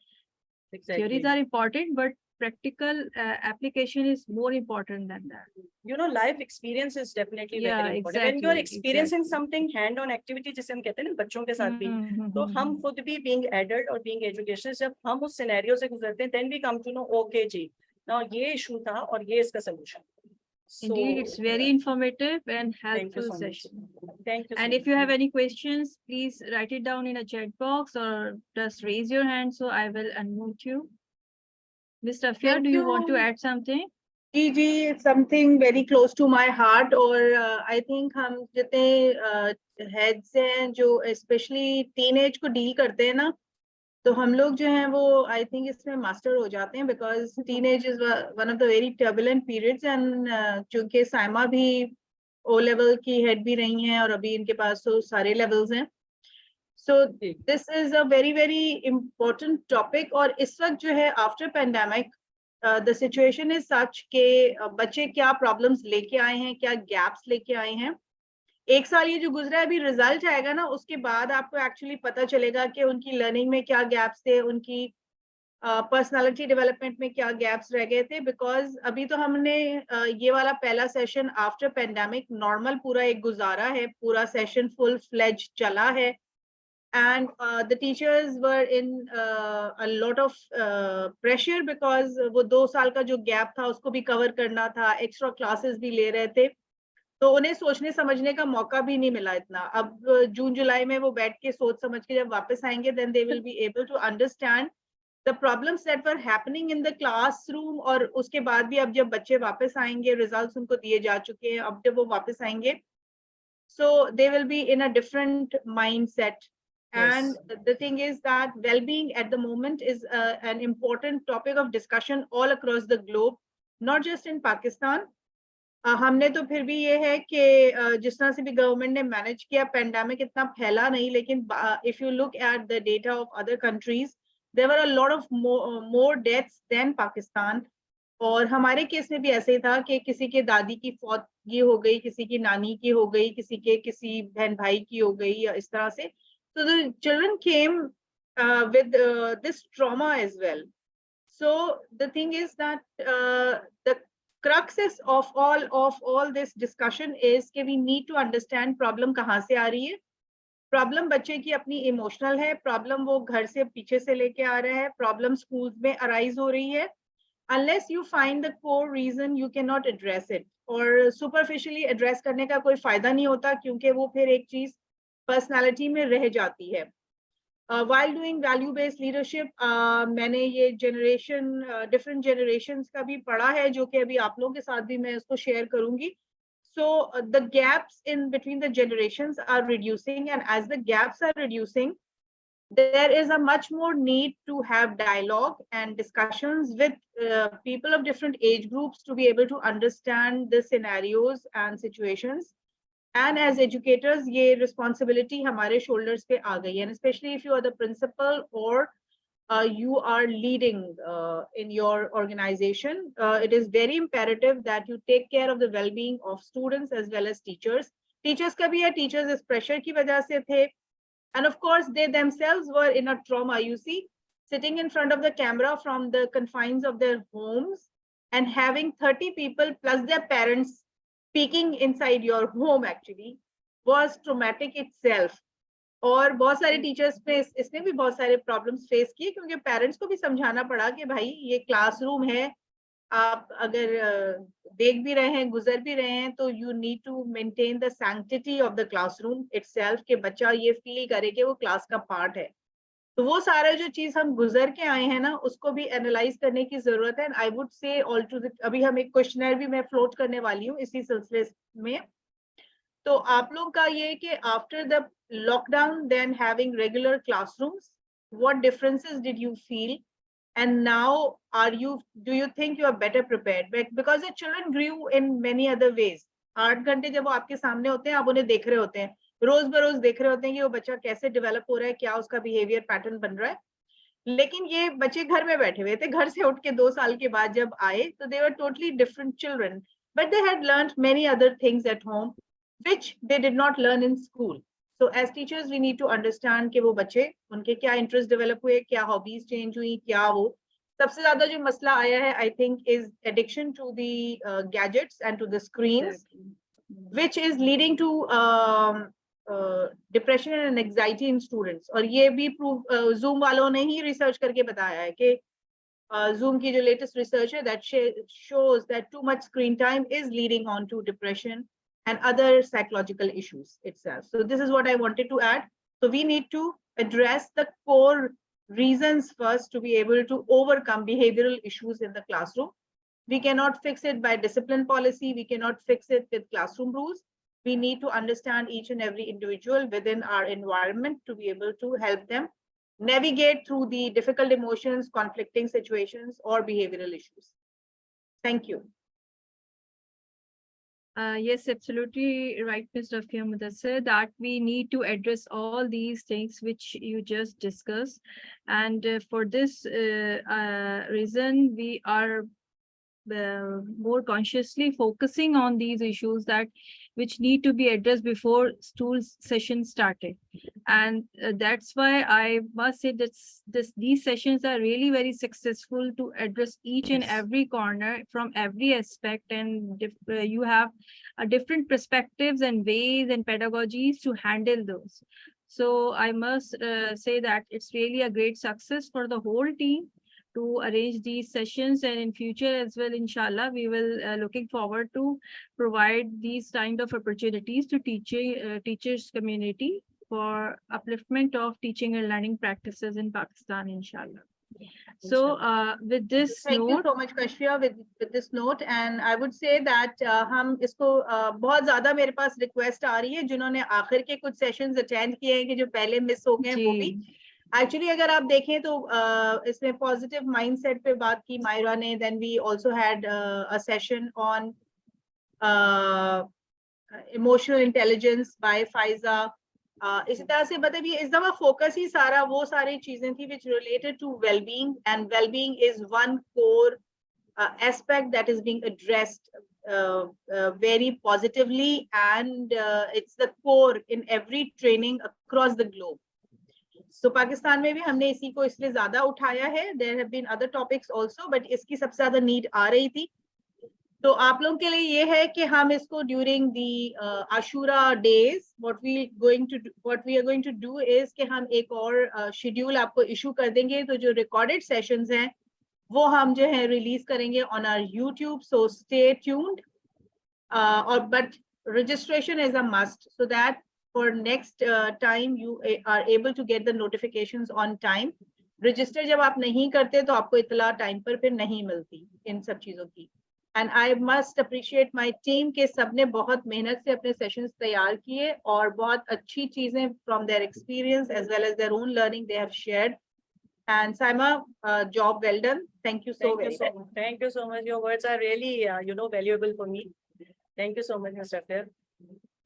Exactly. Theories are important, but practical application is more important than that. You know, life experience is definitely Yeah, very important. When you are exactly, experiencing exactly. something hand on activity, जिसे हम कहते हैं ना बच्चों के साथ भी, तो हम हम्म, खुद भी being adult और being educationist, जब हम उस सिनेरियो से गुजरते हैं, then we come to know, okay ji, now ये issue था और ये इसका solution. Indeed, it's very informative and thank you helpful so much. session. Thank you so And much. if you have any questions, please write it down in a chat box or just raise your hand so I will unmute you. Mr. Afia, Thank do you want to you. add something? Ji it's something very close to my heart और I think हम जितने heads हैं जो especially teenage को deal करते हैं ना, तो हम लोग जो हैं वो I think इसमें master हो जाते हैं because teenage is one of the very turbulent periods and चूंकि साइमा भी O level की head भी रही हैं और अभी इनके पास तो सारे levels हैं, so this is a very very important topic और इस वक्त जो है after pandemic the situation is such के बच्चे क्या problems लेके आए हैं, क्या gaps लेके आए हैं. एक साल ये जो गुजरा है, अभी रिजल्ट आएगा ना, उसके बाद आपको एक्चुअली पता चलेगा कि उनकी लर्निंग में क्या गैप्स थे, उनकी पर्सनालिटी डेवलपमेंट में क्या गैप्स रह गए थे. बिकॉज अभी तो हमने ये वाला पहला सेशन आफ्टर पेंडेमिक नॉर्मल पूरा एक गुजारा है, पूरा सेशन फुल फ्लेज चला है. And the teachers were in a lot of pressure because वो 2 साल का जो गैप था उसको भी कवर करना था, एक्स्ट्रा क्लासेस भी ले रहे थे, तो उन्हें सोचने समझने का मौका भी नहीं मिला इतना. अब जून जुलाई में वो बैठ के सोच समझ के जब वापस आएंगे, then they will be able to understand the problems that were happening in the classroom. और उसके बाद भी अब जब बच्चे वापस आएंगे, रिजल्ट्स उनको दिए जा चुके हैं, अब जब वो वापस आएंगे, so they will be in a different mindset. And the thing is that well-being at the moment is an important topic of discussion all across the globe, not just in Pakistan. हमने तो फिर भी ये है कि जिस तरह से भी गवर्नमेंट ने मैनेज किया, पेंडेमिक इतना फैला नहीं, लेकिन if you look at the data of other countries, there were a lot of more deaths than Pakistan. और हमारे केस में भी ऐसे ही था कि किसी के दादी की फौतगी हो गई, किसी की नानी की हो गई, किसी के किसी बहन भाई की हो गई, या इस तरह से. So the children came with this trauma as well. So the thing is that the crux of all this discussion is कि we need to understand problem कहाँ से आ रही है. प्रॉब्लम बच्चे की अपनी इमोशनल है, प्रॉब्लम वो घर से पीछे से लेके आ रहा है, प्रॉब्लम स्कूल्स में अराइज हो रही है. Unless you find the core reason, you cannot address it. और superficially address करने का कोई फायदा नहीं होता, क्योंकि वो फिर एक चीज पर्सनालिटी में रह जाती है. While doing value based leadership, मैंने ये generation different generations का भी पढ़ा है, जो कि अभी आप लोगों के साथ भी मैं इसको शेयर करूंगी. So the gaps in between the generations are reducing, and as the gaps are reducing, there is a much more need to have dialogue and discussions with people of different age groups to be able to understand the scenarios and situations. And as educators, ये responsibility हमारे shoulders पे आ गई है, and especially if you are the principal or you are leading in your organization, it is very imperative that you take care of the well-being of students as well as teachers. Teachers का भी है, teachers इस pressure की वजह से थे, and of course they themselves were in a trauma. You see, sitting in front of the camera from the confines of their homes and having 30 people plus their parents speaking inside your home actually was traumatic itself. और बहुत सारे teachers पे इसने भी बहुत सारे problems face किए, क्योंकि पेरेंट्स को भी समझाना पड़ा कि भाई ये क्लासरूम है, आप अगर देख भी रहे हैं, गुजर भी रहे हैं, तो you need to maintain the sanctity of the classroom itself, कि बच्चा ये फील करे कि वो क्लास का पार्ट है. तो वो सारे जो चीज हम गुजर के आए हैं ना, उसको भी एनालाइज करने की जरूरत है. And I would say all to अभी हम एक क्वेश्चनर भी मैं फ्लोट करने वाली हूँ इसी सिलसिले में. तो आप लोग का ये कि after the lockdown then having regular classrooms, what differences did you feel, and now do you think you are better prepared? Because the children grew in many other ways. 8 घंटे जब वो आपके सामने होते हैं, आप उन्हें देख रहे होते हैं, रोज बरोज देख रहे होते हैं कि वो बच्चा कैसे डेवलप हो रहा है, क्या उसका बिहेवियर पैटर्न बन रहा है. लेकिन ये बच्चे घर में बैठे हुए थे, घर से उठ के 2 साल के बाद जब आए, तो they were totally different children, but they had learned many other things at home which they did not learn in school. So as teachers we need to understand कि वो बच्चे उनके क्या interest develop हुए, क्या hobbies change हुई, क्या वो सबसे ज्यादा जो मसला आया है I think is addiction to the gadgets and to the screens, which is leading to depression and anxiety in students. और ये भी Zoom वालों ने ही research करके बताया है कि Zoom की जो latest research है that shows that too much screen time is leading on to depression and other psychological issues itself. So this is what I wanted to add. So we need to address the core reasons first to be able to overcome behavioral issues in the classroom. We cannot fix it by discipline policy. We cannot fix it with classroom rules. We need to understand each and every individual within our environment to be able to help them navigate through the difficult emotions, conflicting situations, or behavioral issues. Thank you. Yes, absolutely right, Mr. Rafia Mudassir, that we need to address all these things which you just discussed. And for this reason, we are more consciously focusing on these issues that which need to be addressed before school session started. And that's why I must say that these sessions are really very successful to address each and every corner from every aspect, and you have different perspectives and ways and pedagogies to handle those. So I must say that it's really a great success for the whole team to arrange these sessions, and in future as well, inshallah, we will looking forward to provide these kind of opportunities to teachers community for upliftment of teaching and learning practices in Pakistan, inshallah. So with this Thank note, you so much, Kashfia, with this note, and I would say that हम इसको बहुत ज़्यादा मेरे पास request आ रही है जिन्होंने आखिर के कुछ sessions attend किए हैं कि जो पहले miss हो गए वो भी. Actually, अगर आप देखें तो इसमें positive mindset पे बात की मायरा ने. Then we also had a session on emotional intelligence by Faiza. इसी तरह से मतलब ये इस दफा फोकस ही सारा वो सारी चीजें थी which related to well-being, and well-being is one core aspect that is being addressed very positively, and it's the core in every training across the globe. So Pakistan में भी हमने इसी को इसलिए ज्यादा उठाया है. There have been other topics also, but इसकी सबसे ज्यादा need आ रही थी. तो आप लोगों के लिए ये है कि हम इसको during the Ashura days, what we are going to do is कि हम एक और schedule आपको issue कर देंगे. तो जो recorded sessions हैं वो हम जो है release करेंगे on our YouTube. So stay tuned. But registration is a must, so that for next time you are able to get the notifications on time. Register जब आप नहीं करते तो आपको इतला time पर फिर नहीं मिलती इन सब चीजों की. And I must appreciate my team के सबने बहुत मेहनत से अपने sessions तैयार किए और बहुत अच्छी चीजें from their experience as well as their own learning they have shared. And Saima, job well done. Thank you so much. Thank you so much. Your words are really, valuable for me. Thank you so much, Mr. Afir.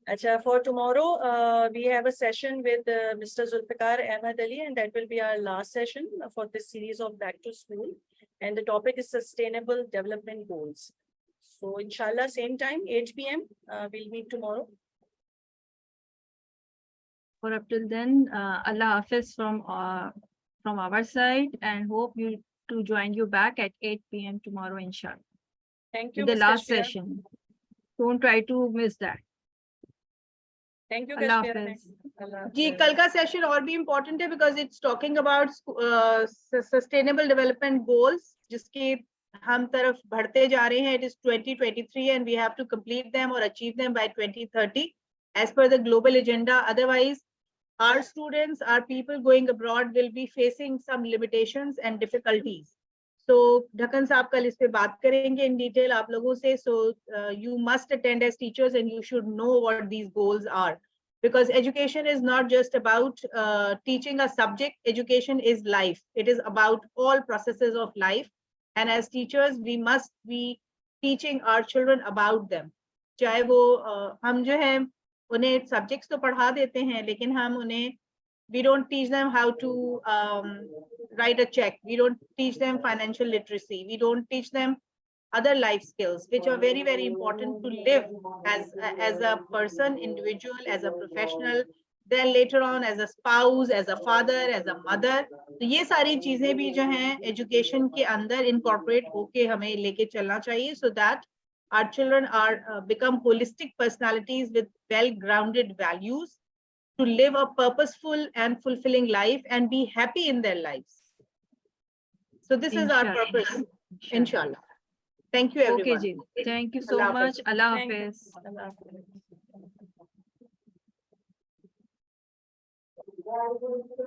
Acha, for tomorrow, we have a session with Mr. Zulfikar Ahmed Ali, and that will be our last session for this series of Back to School. And the topic is Sustainable Development Goals. So, inshallah, same time, 8 p.m. We'll meet tomorrow. for up till then, Allah Hafiz from our side, and hope to join you back at 8 p.m. tomorrow, inshallah. Thank you. The Ms. last Kashmir. session. Don't try to miss that. Thank you, Allah Kashmir. Hafiz. जी कल का session और भी important है because it's talking about sustainable development goals जिसके हम तरफ बढ़ते जा रहे हैं. It is 2023 and we have to complete them or achieve them by 2030 as per the global agenda. Otherwise, our students, our people going abroad will be facing some limitations and difficulties. So Dhakkan साहब कल इस पे बात करेंगे in detail आप लोगों से. So you must attend as teachers and you should know what these goals are. Because education is not just about teaching a subject. Education is life. It is about all processes of life. And as teachers, we must be teaching our children about them. चाहे वो हम जो है उन्हें subjects तो पढ़ा देते हैं, लेकिन हम उन्हें we don't teach them how to write a check. We don't teach them financial literacy. We don't teach them other life skills which are very, very important to live as a person, individual, as a professional, then later on as a spouse, as a father, as a mother. तो ये सारी चीजें भी जो हैं education के अंदर incorporate होके हमें लेके चलना चाहिए, so that our children are become holistic personalities with well-grounded values to live a purposeful and fulfilling life and be happy in their lives. So this is our Inshallah. purpose, inshallah. Thank you, Okay, everyone. ji. Thank you so Allah much. Hafiz. Allah Thank you. Hafiz. Allah Hafiz.